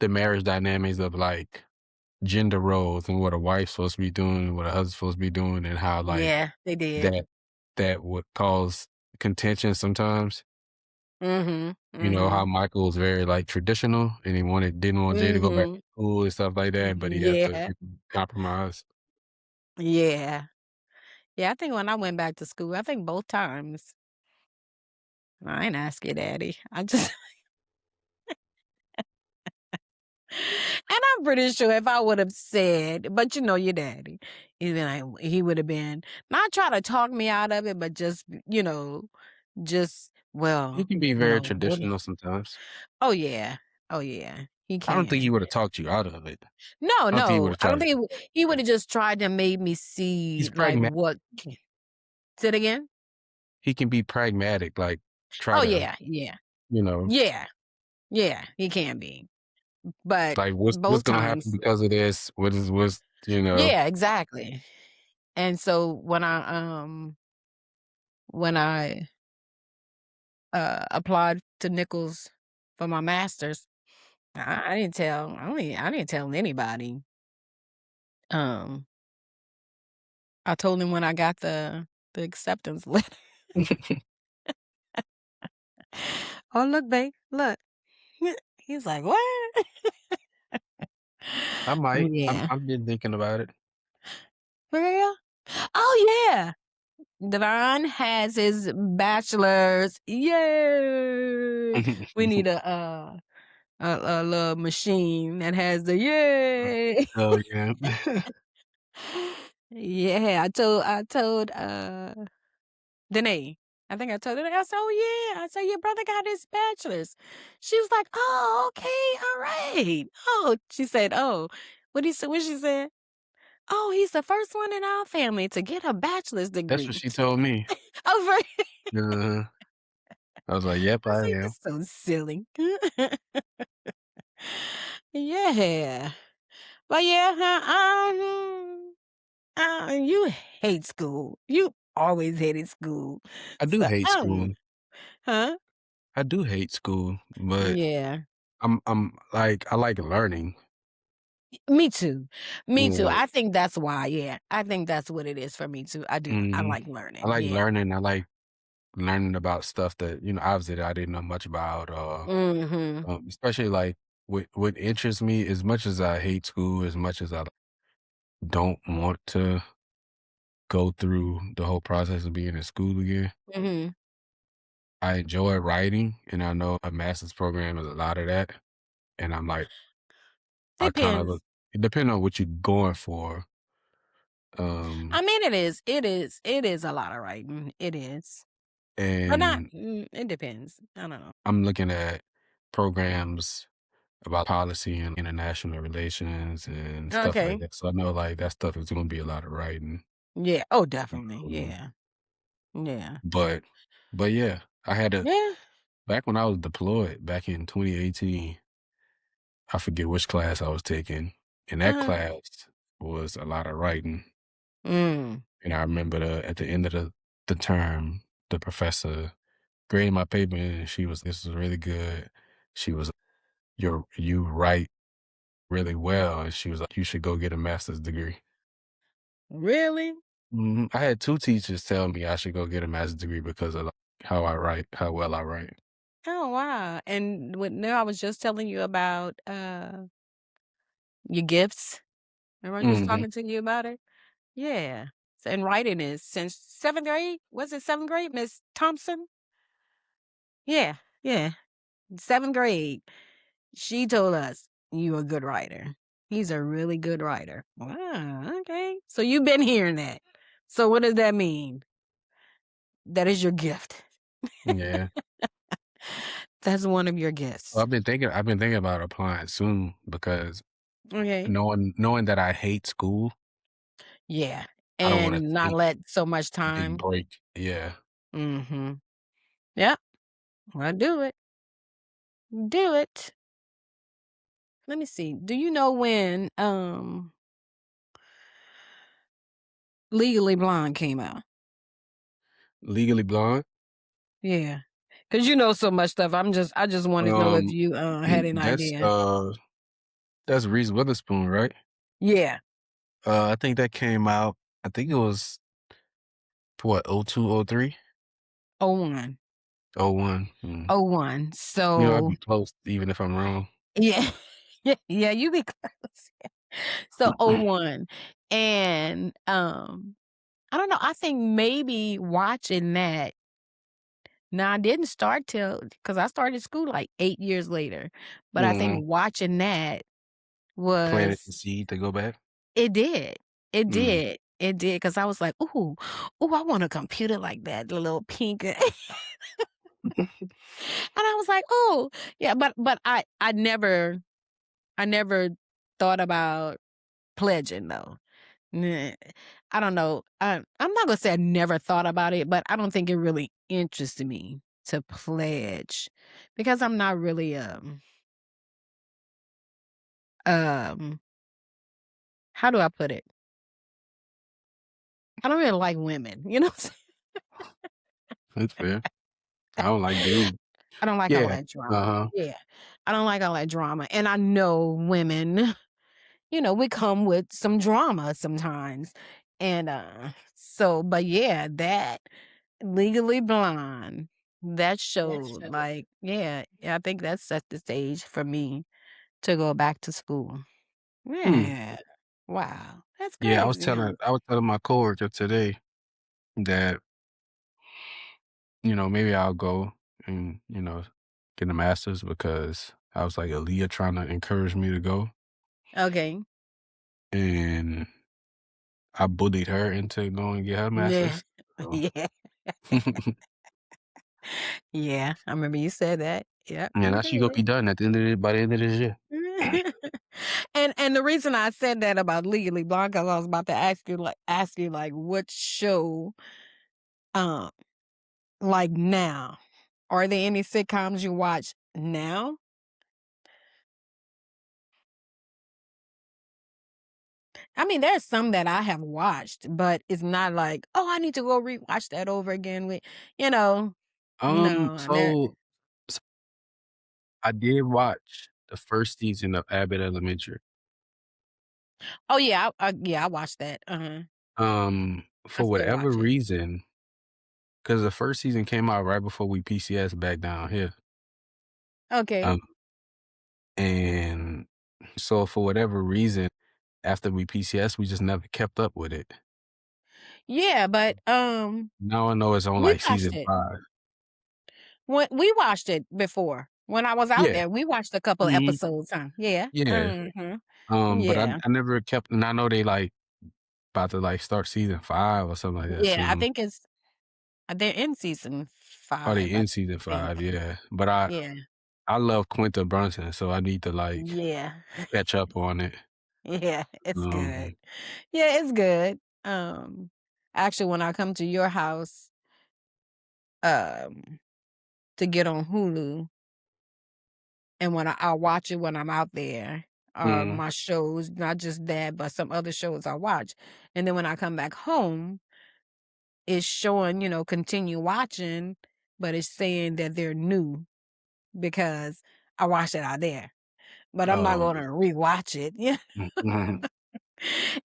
the marriage dynamics of, like, gender roles and what a wife's supposed to be doing, what a husband's supposed to be doing, and how, like, Yeah, they did. that that would cause contention sometimes. Mhm, How mhm, Michael was very, like, traditional, and he didn't want Jay to go back to mhm. school and stuff like that, but he had to Yeah, compromise. yeah. Yeah, I think when I went back to school, I think both times, I ain't ask your daddy. I just and I'm pretty sure if I would have said, "But you know your daddy," he would have been not try to talk me out of it, but just, just, He well, can be very what traditional sometimes. oh, yeah. Oh, yeah. He I don't think he can. would've talked you out of it. No, I don't think he no. would've I don't tried think to he right. would have just tried to make me He's see, like, pragmatic. what say it again? He can be pragmatic, like, try Oh, to, yeah, yeah. you know, Yeah, yeah, he can be. But like, what's both gonna happen times because of this? What's yeah, exactly. And so when I applied to Nichols for my master's, I didn't tell anybody. Um, I told him when I got the acceptance letter. "Oh, look, babe, look." He's like, "What?" I might. Yeah. I've been thinking about it. For real? Oh, yeah. Devon has his bachelor's. Yay! We need a little machine that has the yay. Oh, yeah. Yeah, I told, Danae. I think I told her, I said, "Oh, yeah." I said, "Your brother got his bachelor's." She was like, "Oh, okay, alright." Oh, she said, "Oh," what she said? "Oh, he's the first one in our family to get a bachelor's That's what degree." she told me. Oh, for Uh, I was like, "Yep, I I said, "You're am." so silly." Yeah. But yeah, you hate school. You always hated school. I do So, hate school. huh? I do hate school, but Yeah. like, I like learning. Me too. Me too. Yeah. I think that's why, yeah. I think that's what it is for me too. I do. I Mhm. like I learning. like Yeah. learning. I like learning about stuff that, obviously that I didn't know much about, Mhm. especially, like, what interests me as much as I hate school, as much as I don't want to go through the whole process of being in school again. Mhm. I enjoy writing, and I know a master's program is a lot of that, and I'm like, I kinda Depends. look it depend on what you're going for, um, I mean, it is. It is. It is a lot of writing. It is. But not and it depends. I don't know. I'm looking at programs about policy and international relations and stuff like Okay. that, so I know, like, that stuff is gonna be a lot of writing, Yeah. Oh, definitely. um, Yeah. Yeah. but yeah, I had to Yeah. back when I was deployed back in 2018, I forget which class I was taking, and that Uh-huh. class was a lot of writing, Mm. and I remember at the end of the term, the professor graded my paper, and she was, "This is really good." She was, You write really well," and she was like, "You should go get a master's degree." Really? Mhm. I had 2 teachers tell me I should go get a master's degree because of, like, how I write, how well I write. Oh, wow. And what now I was just telling you about your gifts. Remember I was Mhm. talking to you about it? Yeah. And writing is since 7th grade? Was it 7th grade, Miss Thompson? Yeah, yeah. 7th grade. She told us, "You a good writer." He's a really good writer. Wow, okay. So you've been hearing that. So what does that mean? That is your gift. Yeah. That's one of your Well, gifts. I've been thinking about applying soon because Okay. knowing that I hate school, Yeah. I don't wanna And not take let so much a big time. break. Yeah. Mhm. Yep. Well, do it. Do it. Let me see. Do you know when Legally Blonde came out? Legally Blonde? Yeah. Cause you know so much stuff. I just wanted to know if Um, you had an that's, idea. uh that's Reese Witherspoon, right? Yeah. I think that came out I think it was what, '02, '03? Oh one. '01. Mm. Oh one. You know, I'd So be close even if I'm wrong. yeah. Yeah, yeah, you be close. So oh one. And I don't know, I think maybe watching that. Now I didn't start till because I started school like 8 years later, but I think Mhm. watching that Planted was the seed to go back? it did. It Mm. did. It did because I was like, "Ooh, ooh, I want a computer like that, the little pink." And I was like, "Oh, yeah," but I never thought about pledging though. Nah, I don't know. I'm not gonna say I never thought about it, but I don't think it really interested me to pledge because I'm not really um how do I put it? I don't really like women, you know what I'm saying? That's fair. I don't like dudes. I don't like all Yeah. that drama. Uh-huh. Yeah. I don't like all that drama. And I know women, we come with some drama sometimes. And so but yeah, that Legally Blonde, that showed like, yeah, I think that set the stage for me to go back to school. Hmm. Yeah. Wow. That's Yeah, crazy, huh? I was telling my coworker today that, maybe I'll go and, get a master's because I was like Aaliyah trying to encourage me to go. Okay. And I bullied her into going and get her Yeah. master's. So Yeah. Yeah. I remember you said that. Yep, yeah, you now she gonna did. be done at the end of by the end of this year. And the reason I said that about Legally Blonde, 'cause I was about to ask you like what show, um, like now. Are there any sitcoms you watch now? I mean, there's some that I have watched, but it's not like, "Oh, I need to go rewatch that over again with," you know? No, that So I did watch the first season of Abbott Elementary. Oh, yeah, yeah, I watched that, uh-huh. I For still whatever watch it. reason, because the first season came out right before we PCS back down here. Okay. Um, and so for whatever reason, after we PCS, we just never kept up with it. Yeah, but, Now I know it's on we like watched season it. 5. When we watched it before. When I was out Yeah. there, we watched a couple Mhm. episodes, huh? Yeah. Yeah. Mhm. But I Yeah. I never kept and I know they like about to like start season 5 or something like that Yeah, I soon. think they're in season Or they 5, I in season think. 5, yeah. But I Yeah. I love Quinta Brunson, so I need to like Yeah. catch up on it. Yeah, it's good. Um, Yeah, it's good. Um, actually, when I come to your house, um, to get on Hulu, and when I watch it when I'm out there, mm, my shows, not just that, but some other shows I watch. And then when I come back home, it's showing, continue watching, but it's saying that they're new because I watched it out there. But I'm not oh, gonna rewatch it. Yeah. mhm.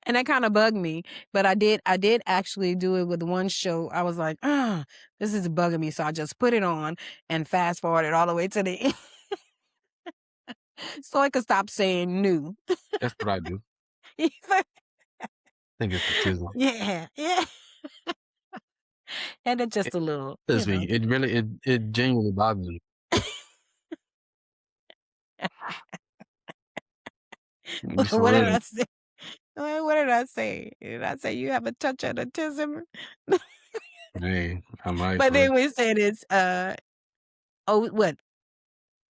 And that kinda bugged me, but I did actually do it with one show. I was like, "Ah, this is bugging me," so I just put it on and fast forwarded all the way to the end. so I could stop saying new. That's what I do. I think it's the tism. Yeah, yeah. And it's just It a little, does me. It really it genuinely bothers me. For what did real. I say? What did I say? Did I say you have a touch of autism? Man, I might But for real. then we said it's, oh, what?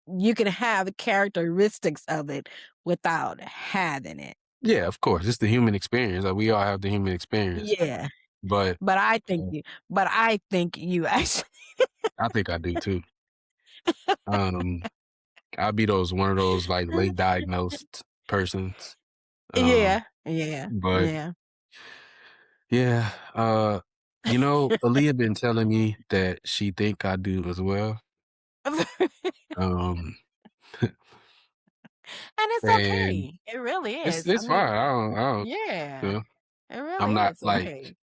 You can have characteristics of it without having it. Yeah, of course. It's the human experience. Like, we all have the human experience. Yeah, But, but uh, I think you actually I think I do too. Um, I'll be one of those, like, late diagnosed persons. Yeah, yeah, But yeah. yeah, Aaliyah been telling me that she think I do as well. Um, And it's and okay. It really it's is. I it's fine. mean, I don't, you yeah, know, it I'm really not is like okay.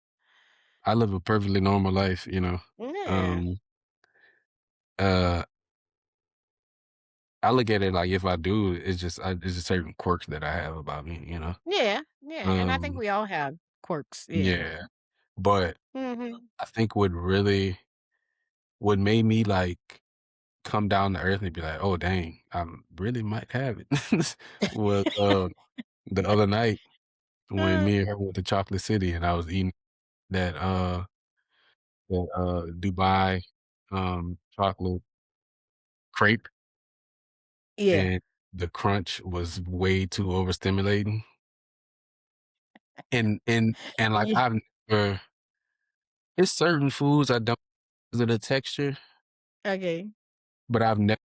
I live a perfectly normal life. Yeah, Um, uh, I look at it like if I do, it's just certain quirks that I have about me. yeah, yeah. And I think Um, we all have quirks. Yeah. yeah, but Hmm. I think what made me like come down to earth and be like, oh dang, I really might have it was the other night when Uh, me and her went to Chocolate City and I was eating that Dubai chocolate crepe yeah, and the crunch was way too overstimulating. And like yeah. I've never it's certain foods I don't because of the texture, Okay. but I've never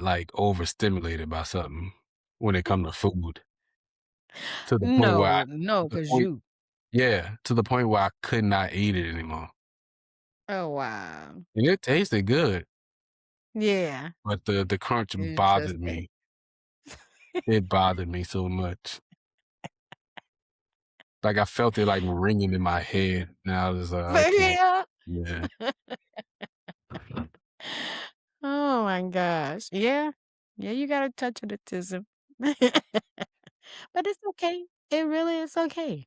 like overstimulated by something when it comes to food to the point where No, no, the cause point you. yeah, to the point where I could not eat it anymore. Oh wow. And it tasted good, Yeah. but the crunch It's just bothered that. me. It bothered me so much. Like, I felt it, like, ringing in my head, and I was like, For "I can't." real? Yeah. Oh my gosh. Yeah. Yeah, you got a touch of autism. But it's okay. It really is okay.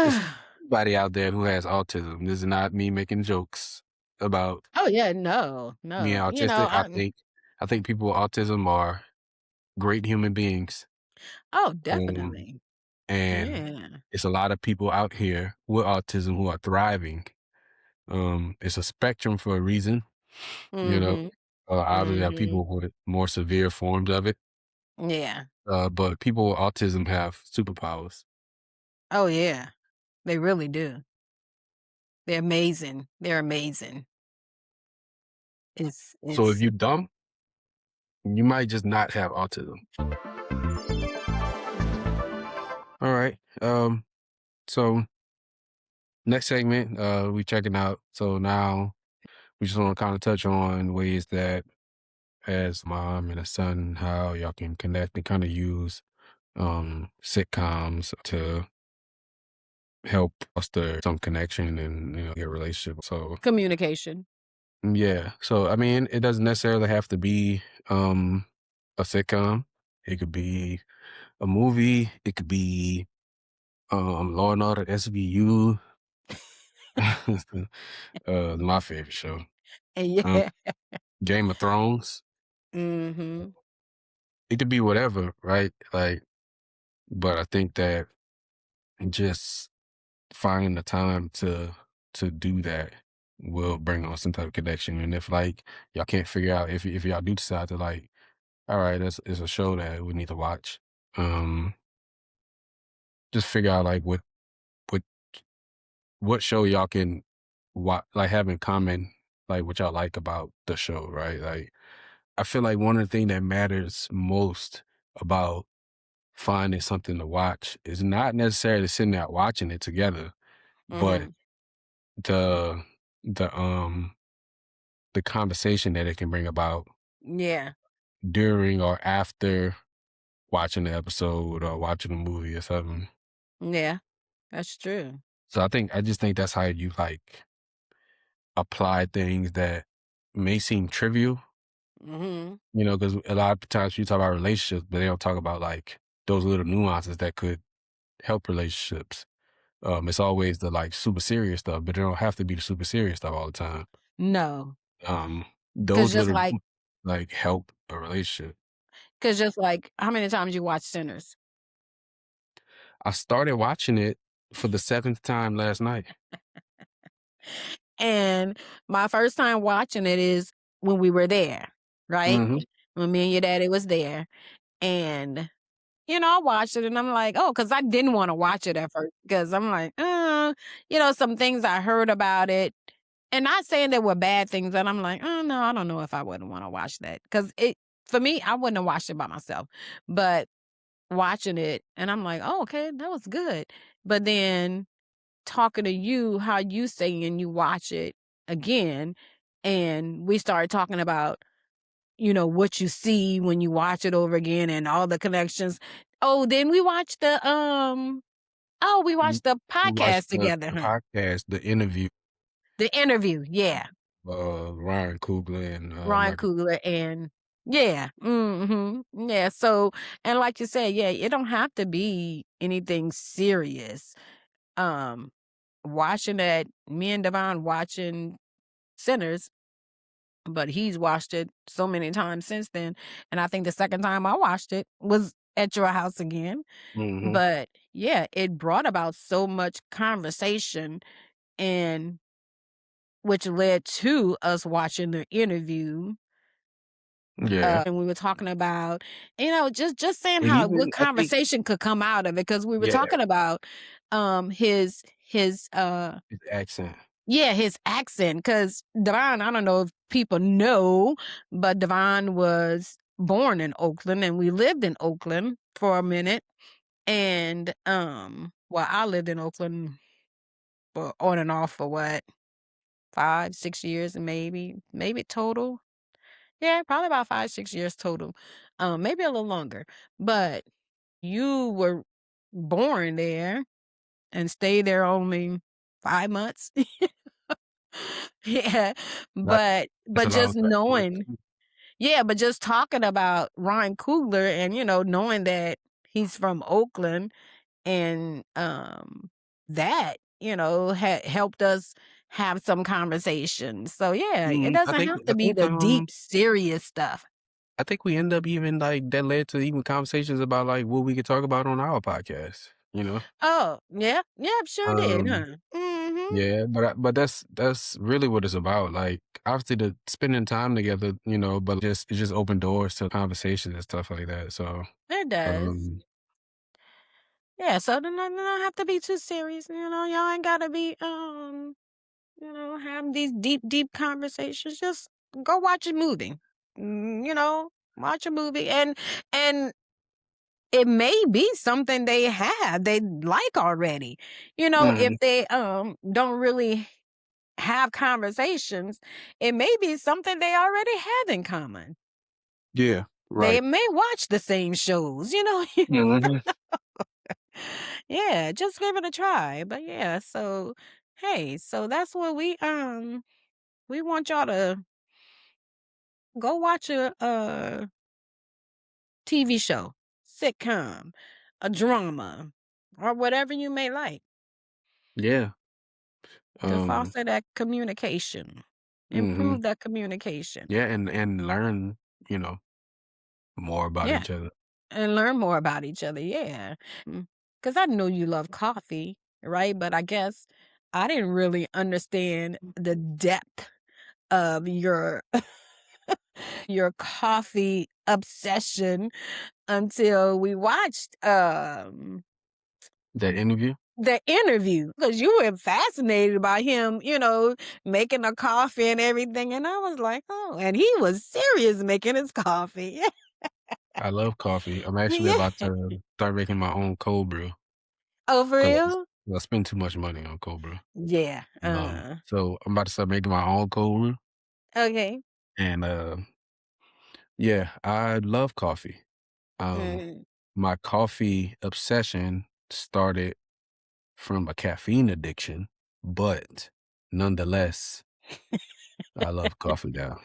It's Ugh. anybody out there who has autism. This is not me making jokes about Oh, yeah, no, being no. autistic. I I'm think I think people with autism are great human beings, oh, um, definitely. and Yeah. it's a lot of people out here with autism who are thriving. It's a spectrum for a reason, you know? Mhm. Obviously, there are Mhm. people with more severe forms of it, Yeah. but people with autism have superpowers. Oh, yeah. They really do. They're amazing. They're amazing. So if It's you're dumb, you might just not have autism. All right. So next segment, we checking out. So now we just want to kind of touch on ways that as mom and a son, how y'all can connect and kind of use sitcoms to help foster some connection and get a relationship. So communication. yeah. So I mean, it doesn't necessarily have to be a sitcom. It could be a movie. It could be Law and Order SVU. My favorite show. Um, Yeah. Game of Thrones. Mhm. It could be whatever, right? Like, but I think that just finding the time to do that will bring on some type of connection. And if like y'all can't figure out if y'all do decide to like, all right, that's it's a show that we need to watch. Um, just figure out like what what show y'all can watch, like have in common, like what y'all like about the show, right? Like I feel like one of the things that matters most about finding something to watch is not necessarily sitting there watching it together, but Mhm. the the um the conversation that it can bring about Yeah. during or after watching the episode or watching a movie or something. Yeah. That's true. So I just think that's how you like apply things that may seem trivial Mhm. Because a lot of times you talk about relationships, but they don't talk about, like, those little nuances that could help relationships. It's always the, like, super serious stuff, but it don't have to be the super serious stuff all the time. No, Um, cause those just little, like like, help a relationship. cause just like how many times you watch Sinners? I started watching it for the 7th time last night. And my first time watching it is when we were there, right? Mhm. When me and your daddy was there, and, I watched it and I'm like, oh, cause I didn't wanna watch it at first because I'm like, some things I heard about it, and not saying there were bad things, and I'm like, "Oh, no, I don't know if I wouldn't wanna watch that because it for me, I wouldn't have watched it by myself, but watching it and I'm like, "Oh, okay, that was good." But then talking to you, how you saying you watch it again, and we started talking about, what you see when you watch it over again and all the connections. Oh, then we We watched the we watched podcast the together, the huh? podcast, the interview, The interview, yeah. Ryan Coogler and, Ryan Michael. Coogler and yeah, mhm, yeah, so and like you said, yeah, it don't have to be anything serious. Um, watching that me and Devon watching Sinners, but he's watched it so many times since then, and I think the second time I watched it was at your house again, Mhm. but yeah, it brought about so much conversation and which led to us watching the interview. Yeah. And we were talking about, just saying And how a even good I think conversation could come out of it because we were yeah, talking about, his, his accent. yeah, his accent. Because Devon, I don't know if people know, but Devon was born in Oakland, and we lived in Oakland for a minute, and, well, I lived in Oakland for on and off for what, 5, 6 years maybe total? Yeah, probably about 5, 6 years total, maybe a little longer, but you were born there and stayed there only 5 months? Yeah, That's but a long just time for it knowing too. yeah, but just talking about Ryan Coogler and, knowing that he's from Oakland and, that, helped us have some conversations, so yeah, it I doesn't think have I to be think, the deep, serious stuff. I think we end up even, like, that led to even conversations about, like, what we could talk about on our podcast, you know? Oh, yeah, yeah, sure did, Um, huh? Mhm. yeah, but that's really what it's about, like, obviously the spending time together, but it just opened doors to conversations and stuff like that, so, It does. um Yeah, so then don't have to be too serious, y'all ain't gotta be, having these deep, deep conversations. Just go watch a movie. Watch a movie and it may be something they like already. If Mhm. they don't really have conversations, it may be something they already have in common. Yeah, They right. may watch the same shows, Mhm. Yeah, just give it a try. But yeah, so hey, so that's what we want y'all to go watch a TV show, sitcom, a drama, or whatever you may like Yeah, to um foster that communication, mhm. improve that communication. Yeah, and learn, you know, more about Yeah, each other. and learn more about each other. Yeah. Because I know you love coffee, right? But I guess I didn't really understand the depth of your coffee obsession until we watched That interview? the interview because you were fascinated by him, making a coffee and everything. And I was like, oh, and he was serious making his coffee. I love coffee. I'm actually about Yeah. to start making my own cold brew Oh, for 'cause real? I spend too much money on cold brew. Yeah. So I'm about to start making my own cold brew, Okay. and, yeah, I love coffee. Mm. My coffee obsession started from a caffeine addiction, but nonetheless, I love coffee now.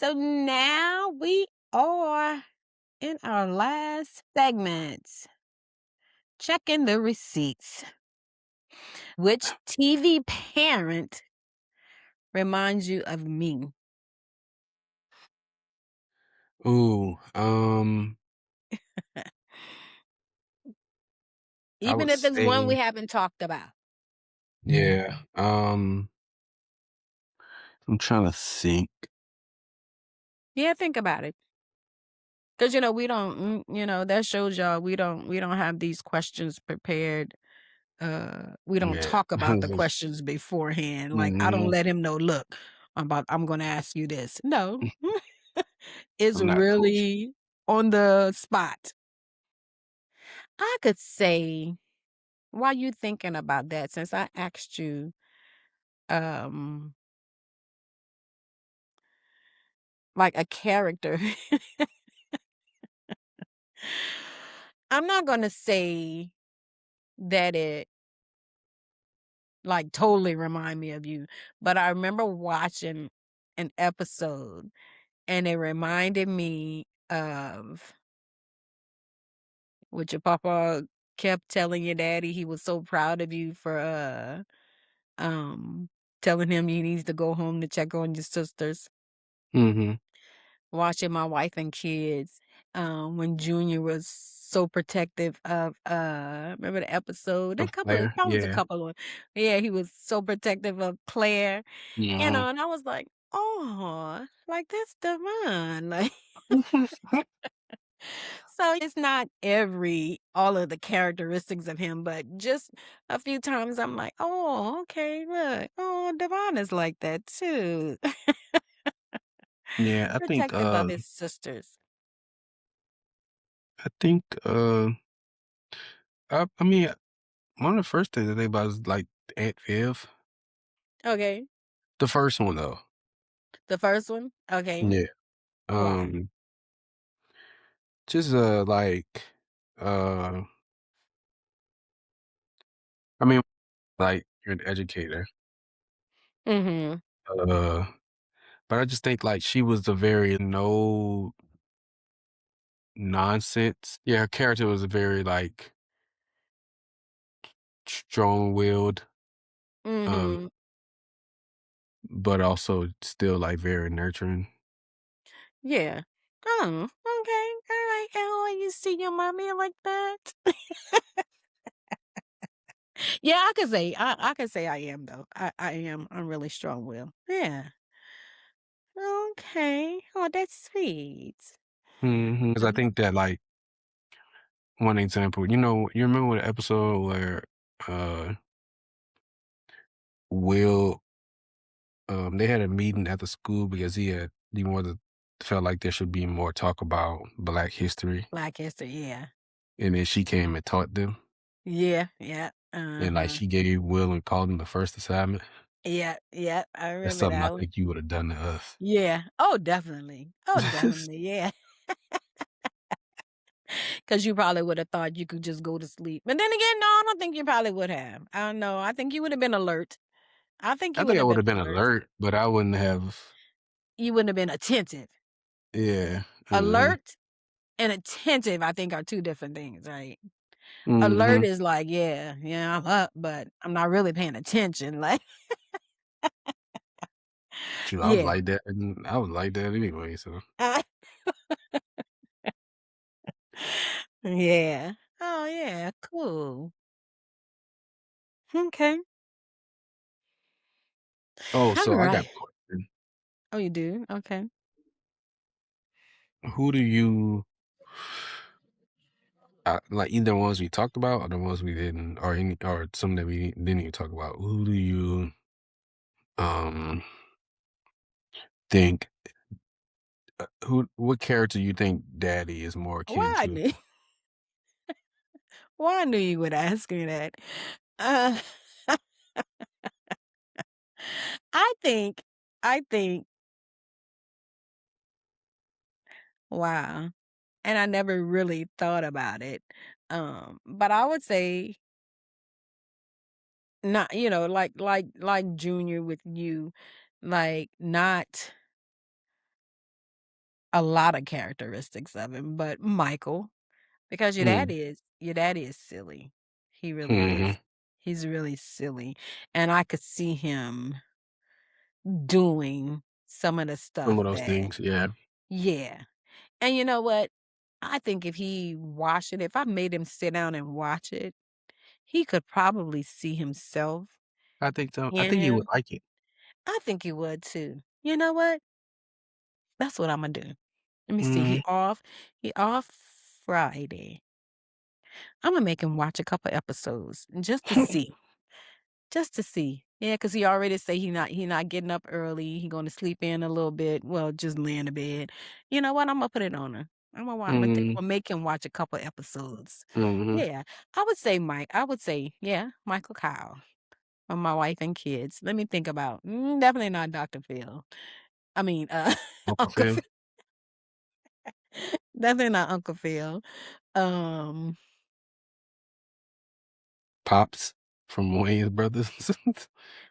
So now we are in our last segment, checking the receipts. Which TV parent reminds you of me? Ooh, I Even would if it's one we say, haven't talked about. yeah. I'm trying to think. Yeah, think about it. Because we don't, that shows y'all we don't have these questions prepared. We don't Yeah. talk about the questions beforehand. Like I don't Mhm. let him know, look, I'm gonna ask you this. No. It's I'm not coach. really on the spot. I could say while you thinking about that, since I asked you, um, like a character, I'm not gonna say that it like totally remind me of you, but I remember watching an episode and it reminded me of what your papa kept telling your daddy he was so proud of you for um telling him he needs to go home to check on your sisters. Mhm. Watching my wife and kids, when Junior was so protective of, remember the episode? A Of couple of Claire, probably was a yeah. couple of yeah, he was so protective of Claire, Mhm. and I was like, "Oh, like, that's divine," like, so it's not all of the characteristics of him, but just a few times I'm like, "Oh, okay, look, oh, Devon is like that too." Yeah, Protective of his sisters. I think, I mean, one of the first things I think about is, like, Aunt Viv. Okay. The first one, though. The first one? Okay. Yeah. Why? Um, just, uh, I mean, like, you're an educator, Mhm. uh, but I just think, like, she was a very no nonsense. Yeah, her character was a very, like, strong-willed, um, Mhm. but also still, like, very nurturing. Yeah. Oh, okay. Alright. Oh, you see your mommy like that? Yeah, I could say I am though. I am. I'm really strong-willed. Yeah. Okay. Oh, that's sweet. Because I Um, think that, like, one example, you remember the episode where, uh, Will, they had a meeting at the school because he wanted felt like there should be more talk about Black history, Black history, yeah. and then she came and taught them, Yeah, yeah. and, like, Uh-huh. she gave Will and called him the first assignment. Yeah, yeah. I That's remember something I that one. think you would've done to us. Yeah. Oh, definitely. Oh, definitely. Yeah. 'Cause you probably would have thought you could just go to sleep. But then again, no, I don't think you probably would have. I don't know. I think you would have been alert. I think I you would think I have been would've been alert. alert, but I wouldn't have. You wouldn't have been attentive. Yeah, Alert and attentive, I think, are 2 different things, right? Alert mhm. is like, yeah, yeah, I'm up, but I'm not really paying attention. Like, Shoot, yeah. I was like that anyway, so. Uh, yeah. Oh, yeah. Cool. Okay. Oh, All so I got right. a question. Oh, you do? Okay. Who do you like, either ones we talked about or the ones we didn't, or some that we didn't even talk about. Who do you um think what character you think Daddy is more akin Why I to? knew why I knew you would ask me that. Uh, I think I think wow. And I never really thought about it. But I would say not, like Junior with you, like not a lot of characteristics of him, but Michael, because Mm, your daddy is silly. He really is. mhm. He's really silly, and I could see him doing some of the Some stuff of those that things, yeah. yeah. And you know what? I think if he watched it, if I made him sit down and watch it, he could probably see himself I think so. I in think he would him. like it. I think he would too. You know what? That's what Imma do. Let me see, Mhm. he off Friday. Imma make him watch a couple episodes just to see, just to see. Yeah, cause he already say he not getting up early, he gonna sleep in a little bit, well, just lay in the bed. You know what? Imma put it on him. Mhm, Imma make him watch a couple episodes. mhm. Yeah, I would say, yeah, Michael Kyle for my wife and kids. Let me think about definitely not Dr. Phil. I mean, Uncle Uncle Phil, Phil. Definitely not Uncle Phil. Um, Pops from Wayne's Brothers.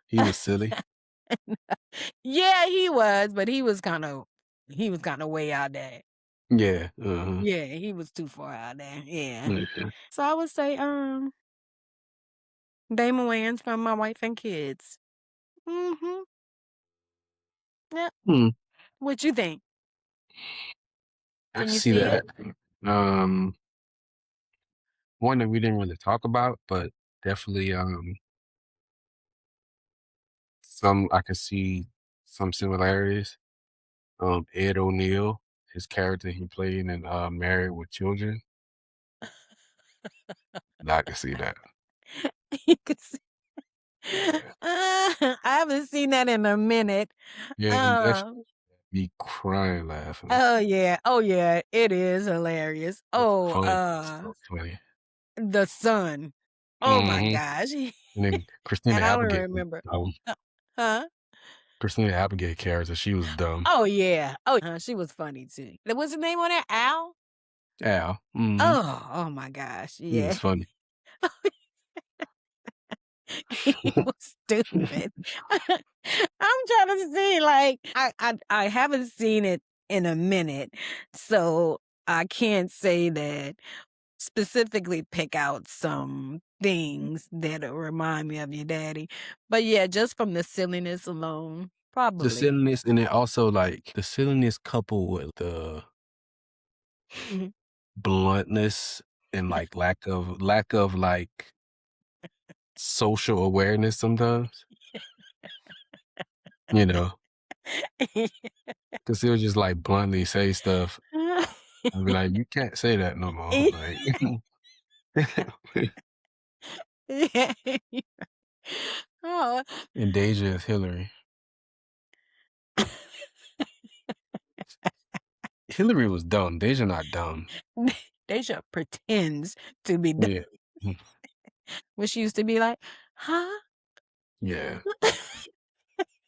He was silly. yeah, he was, but he was kinda way out there. Yeah, uh-huh. Yeah, he was too far out there, yeah. Yeah. So I would say, Damon Wayans from My Wife and Kids. Mhm, yep. Hmm, What you think? I Can you see see it? that. Um, one that we didn't really talk about, but definitely, some I could see some similarities. Ed O'Neill, his character he played in, Married with Children, I could see that. You could see Yeah. I haven't seen that in a minute. Yeah, that shit Uh, be crying laughing. oh, yeah. Oh, yeah, it is hilarious. It's Oh, funny. It's so funny. the son. Oh my Mhm. gosh. And then And Christina I don't Applegate was remember. dumb. Uh, huh? Christina Applegate character, she was dumb. Oh, yeah. Oh, she was funny too. What's his name on there? Al? Al, mhm, Oh my gosh. he Yeah. was funny. He was stupid. I'm trying to see, like, I haven't seen it in a minute, so I can't say that specifically pick out some things that'll remind me of your daddy. But yeah, just from the silliness alone, The probably. silliness and then also, like, the silliness coupled with the bluntness and, like, lack of, like, social awareness sometimes, you know, because 'cause he'll just, like, bluntly say stuff. I'll be like, "You can't say that no more," like Yeah. Oh. and Deja is Hillary. Hillary was dumb, Deja not dumb. Deja pretends to be dumb. Yeah. When she used to be like, "Huh?" Yeah.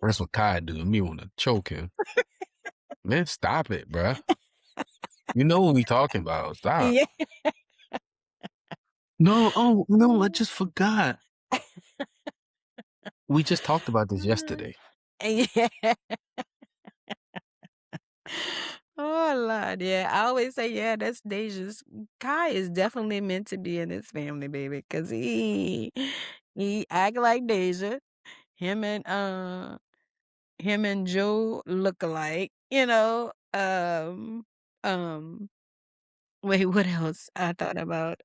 That's what Kai do, me wanna choke him. Man, stop it, bruh. You know what we talking about, stop. Yeah. No, oh, no, I just forgot. We just talked about this yesterday. Yeah. Oh, Lord, yeah. I always say, yeah, that's Deja's Kai is definitely meant to be in this family, baby, cause he act like Deja. Him and, him and Joe look alike, you know? Um, wait, what else I thought about?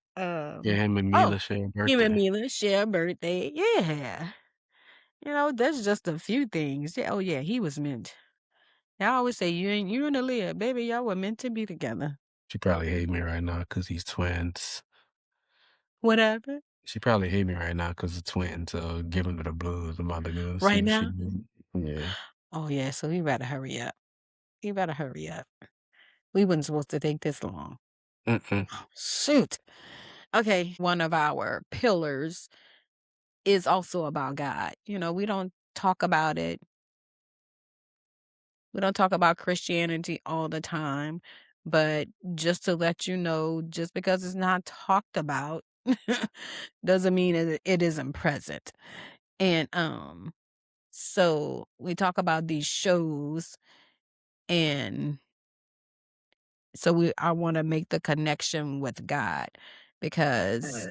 Yeah, him and Oh, Mila share a him and birthday. Mila share a birthday. Yeah. You know, that's just a few things. Yeah, oh, yeah, he was meant. I always say, you and Aaliyah, baby, y'all were meant to be together." She probably hate me right now because he's twins. Whatever. She probably hate me right now because the twins, giving her the blues. I'm about to go see Right what she now? do. Yeah. Oh, yeah, so we better hurry up. We better hurry up. We wasn't supposed to take this long. Mm-mm. Shoot. Okay, one of our pillars is also about God. You know, we don't talk about it. We don't talk about Christianity all the time, but just to let you know, just because it's not talked about doesn't mean it isn't present. And so we talk about these shows and So I wanna make the connection with God because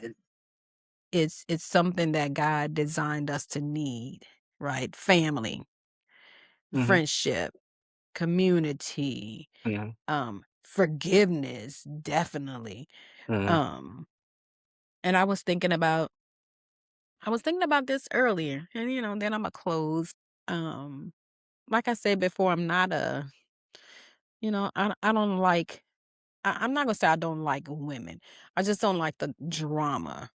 it's something that God designed us to need, right? Family, Mhm, friendship, community, mhm, forgiveness, definitely. mhm, Um, and I was thinking about this earlier, and, then Imma close. Um, like I said before, I'm not a I don't like I'm not gonna say I don't like women. I just don't like the drama.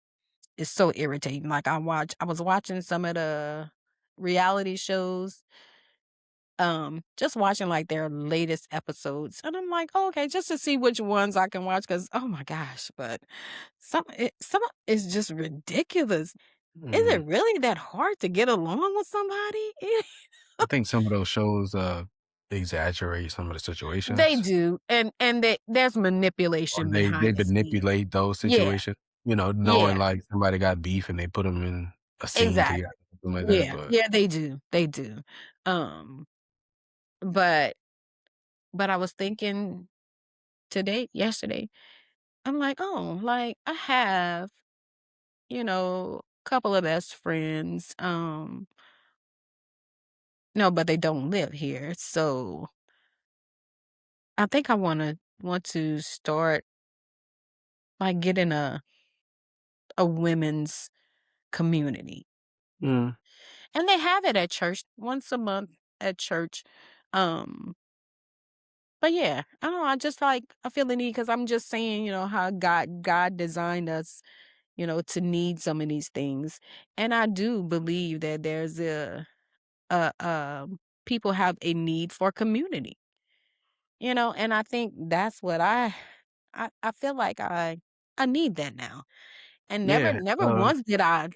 It's so irritating. Like, I was watching some of the reality shows, just watching, like, their latest episodes, and I'm like, "Oh, okay," just to see which ones I can watch. Cause oh my gosh, but some of it's just ridiculous. Is mhm. it really that hard to get along with somebody? I think some of those shows, exaggerate some of the They situations, do, and there's or manipulation they behind the scenes. manipulate those Yeah, situations, knowing, yeah, like, somebody got beef and they put them in a scene together, exactly. something like that, Yeah, but yeah, they do. Um, but I was thinking yesterday, I'm like, "Oh, like, I have, couple of best friends, no, but they don't live here, so I think I want to start, like, getting a women's community." mm, And they have it at church once a month at church. Um, but yeah, I don't know. I feel the need because I'm just saying, how God designed us, to need some of these things. And I do believe that there's a people have a need for community, and I think that's what I feel like I need that now. And yeah, never once did I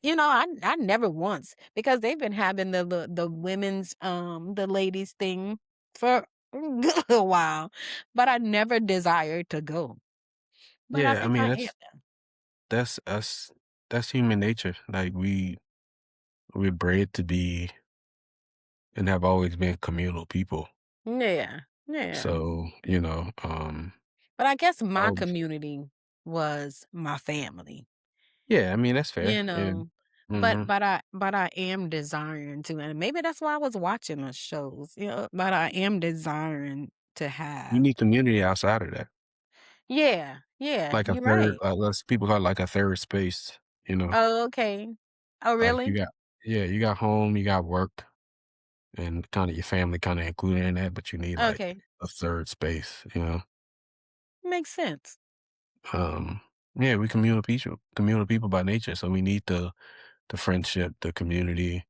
never once because they've been having the women's, the ladies thing for a while, but I never desired to go. But I yeah, I think mean, I am now. that's us that's human nature, like, we're bred to be and have always been communal people, Yeah, yeah. so, But I guess my oh community was my family, yeah, I mean, that's fair, you yeah, know. But mhm. I am desiring to, and maybe that's why I was watching the shows, but I am desiring to You have. need community outside of that. Yeah, yeah, Like a you're third, right. let's people call it like a third space, Oh, okay. Oh, like really? you got home, you got work, and kinda your family kinda included in that, but you need like Okay. a third space. Makes sense. Um, yeah, we communal people by nature, so we need the friendship, the community,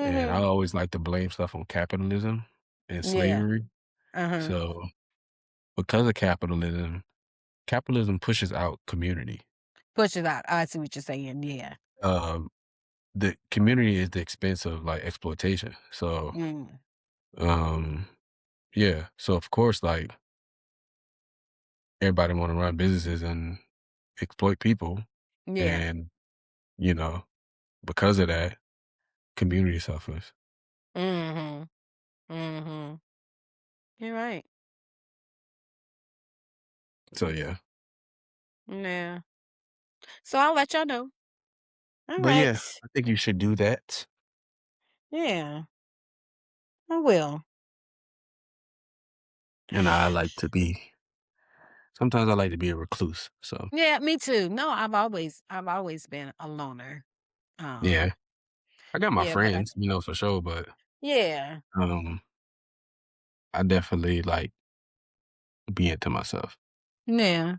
and I Mhm. always like to blame stuff on capitalism and Yeah. slavery. Uh-huh. So, because of capitalism pushes out community. Push it out. I see what you're saying. Yeah. Um, the community is the expense of, like, exploitation. So, Mm. um, yeah. So, of course, like, everybody wanna run businesses and exploit people, Yeah. and, you know, because of that, community suffers. Mhm. Mhm. You're right. So, yeah. Yeah. So I'll let y'all know. All But, right. yeah, I think you should do that, Yeah. I will. and sometimes I like to be a recluse, so, Yeah, me too. No, I've always been a loner. yeah. Um, I got my yeah, but I friends, for sure, but, yeah. um, I definitely like being to myself. Yeah.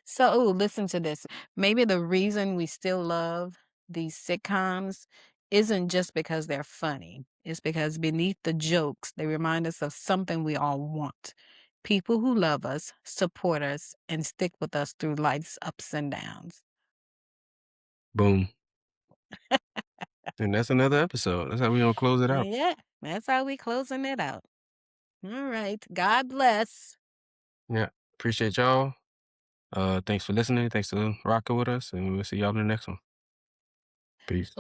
So, ooh, listen to this. Maybe the reason we still love these sitcoms isn't just because they're funny. It's because beneath the jokes, they remind us of something we all want. People who love us, support us, and stick with us through life's ups and downs. Boom. And that's another episode. That's how we gonna close it out. Yeah, that's how we closing it out. All right. God bless. Yeah. Appreciate y'all. Thanks for listening. Thanks for rocking with us, and we'll see y'all in the next one. Peace.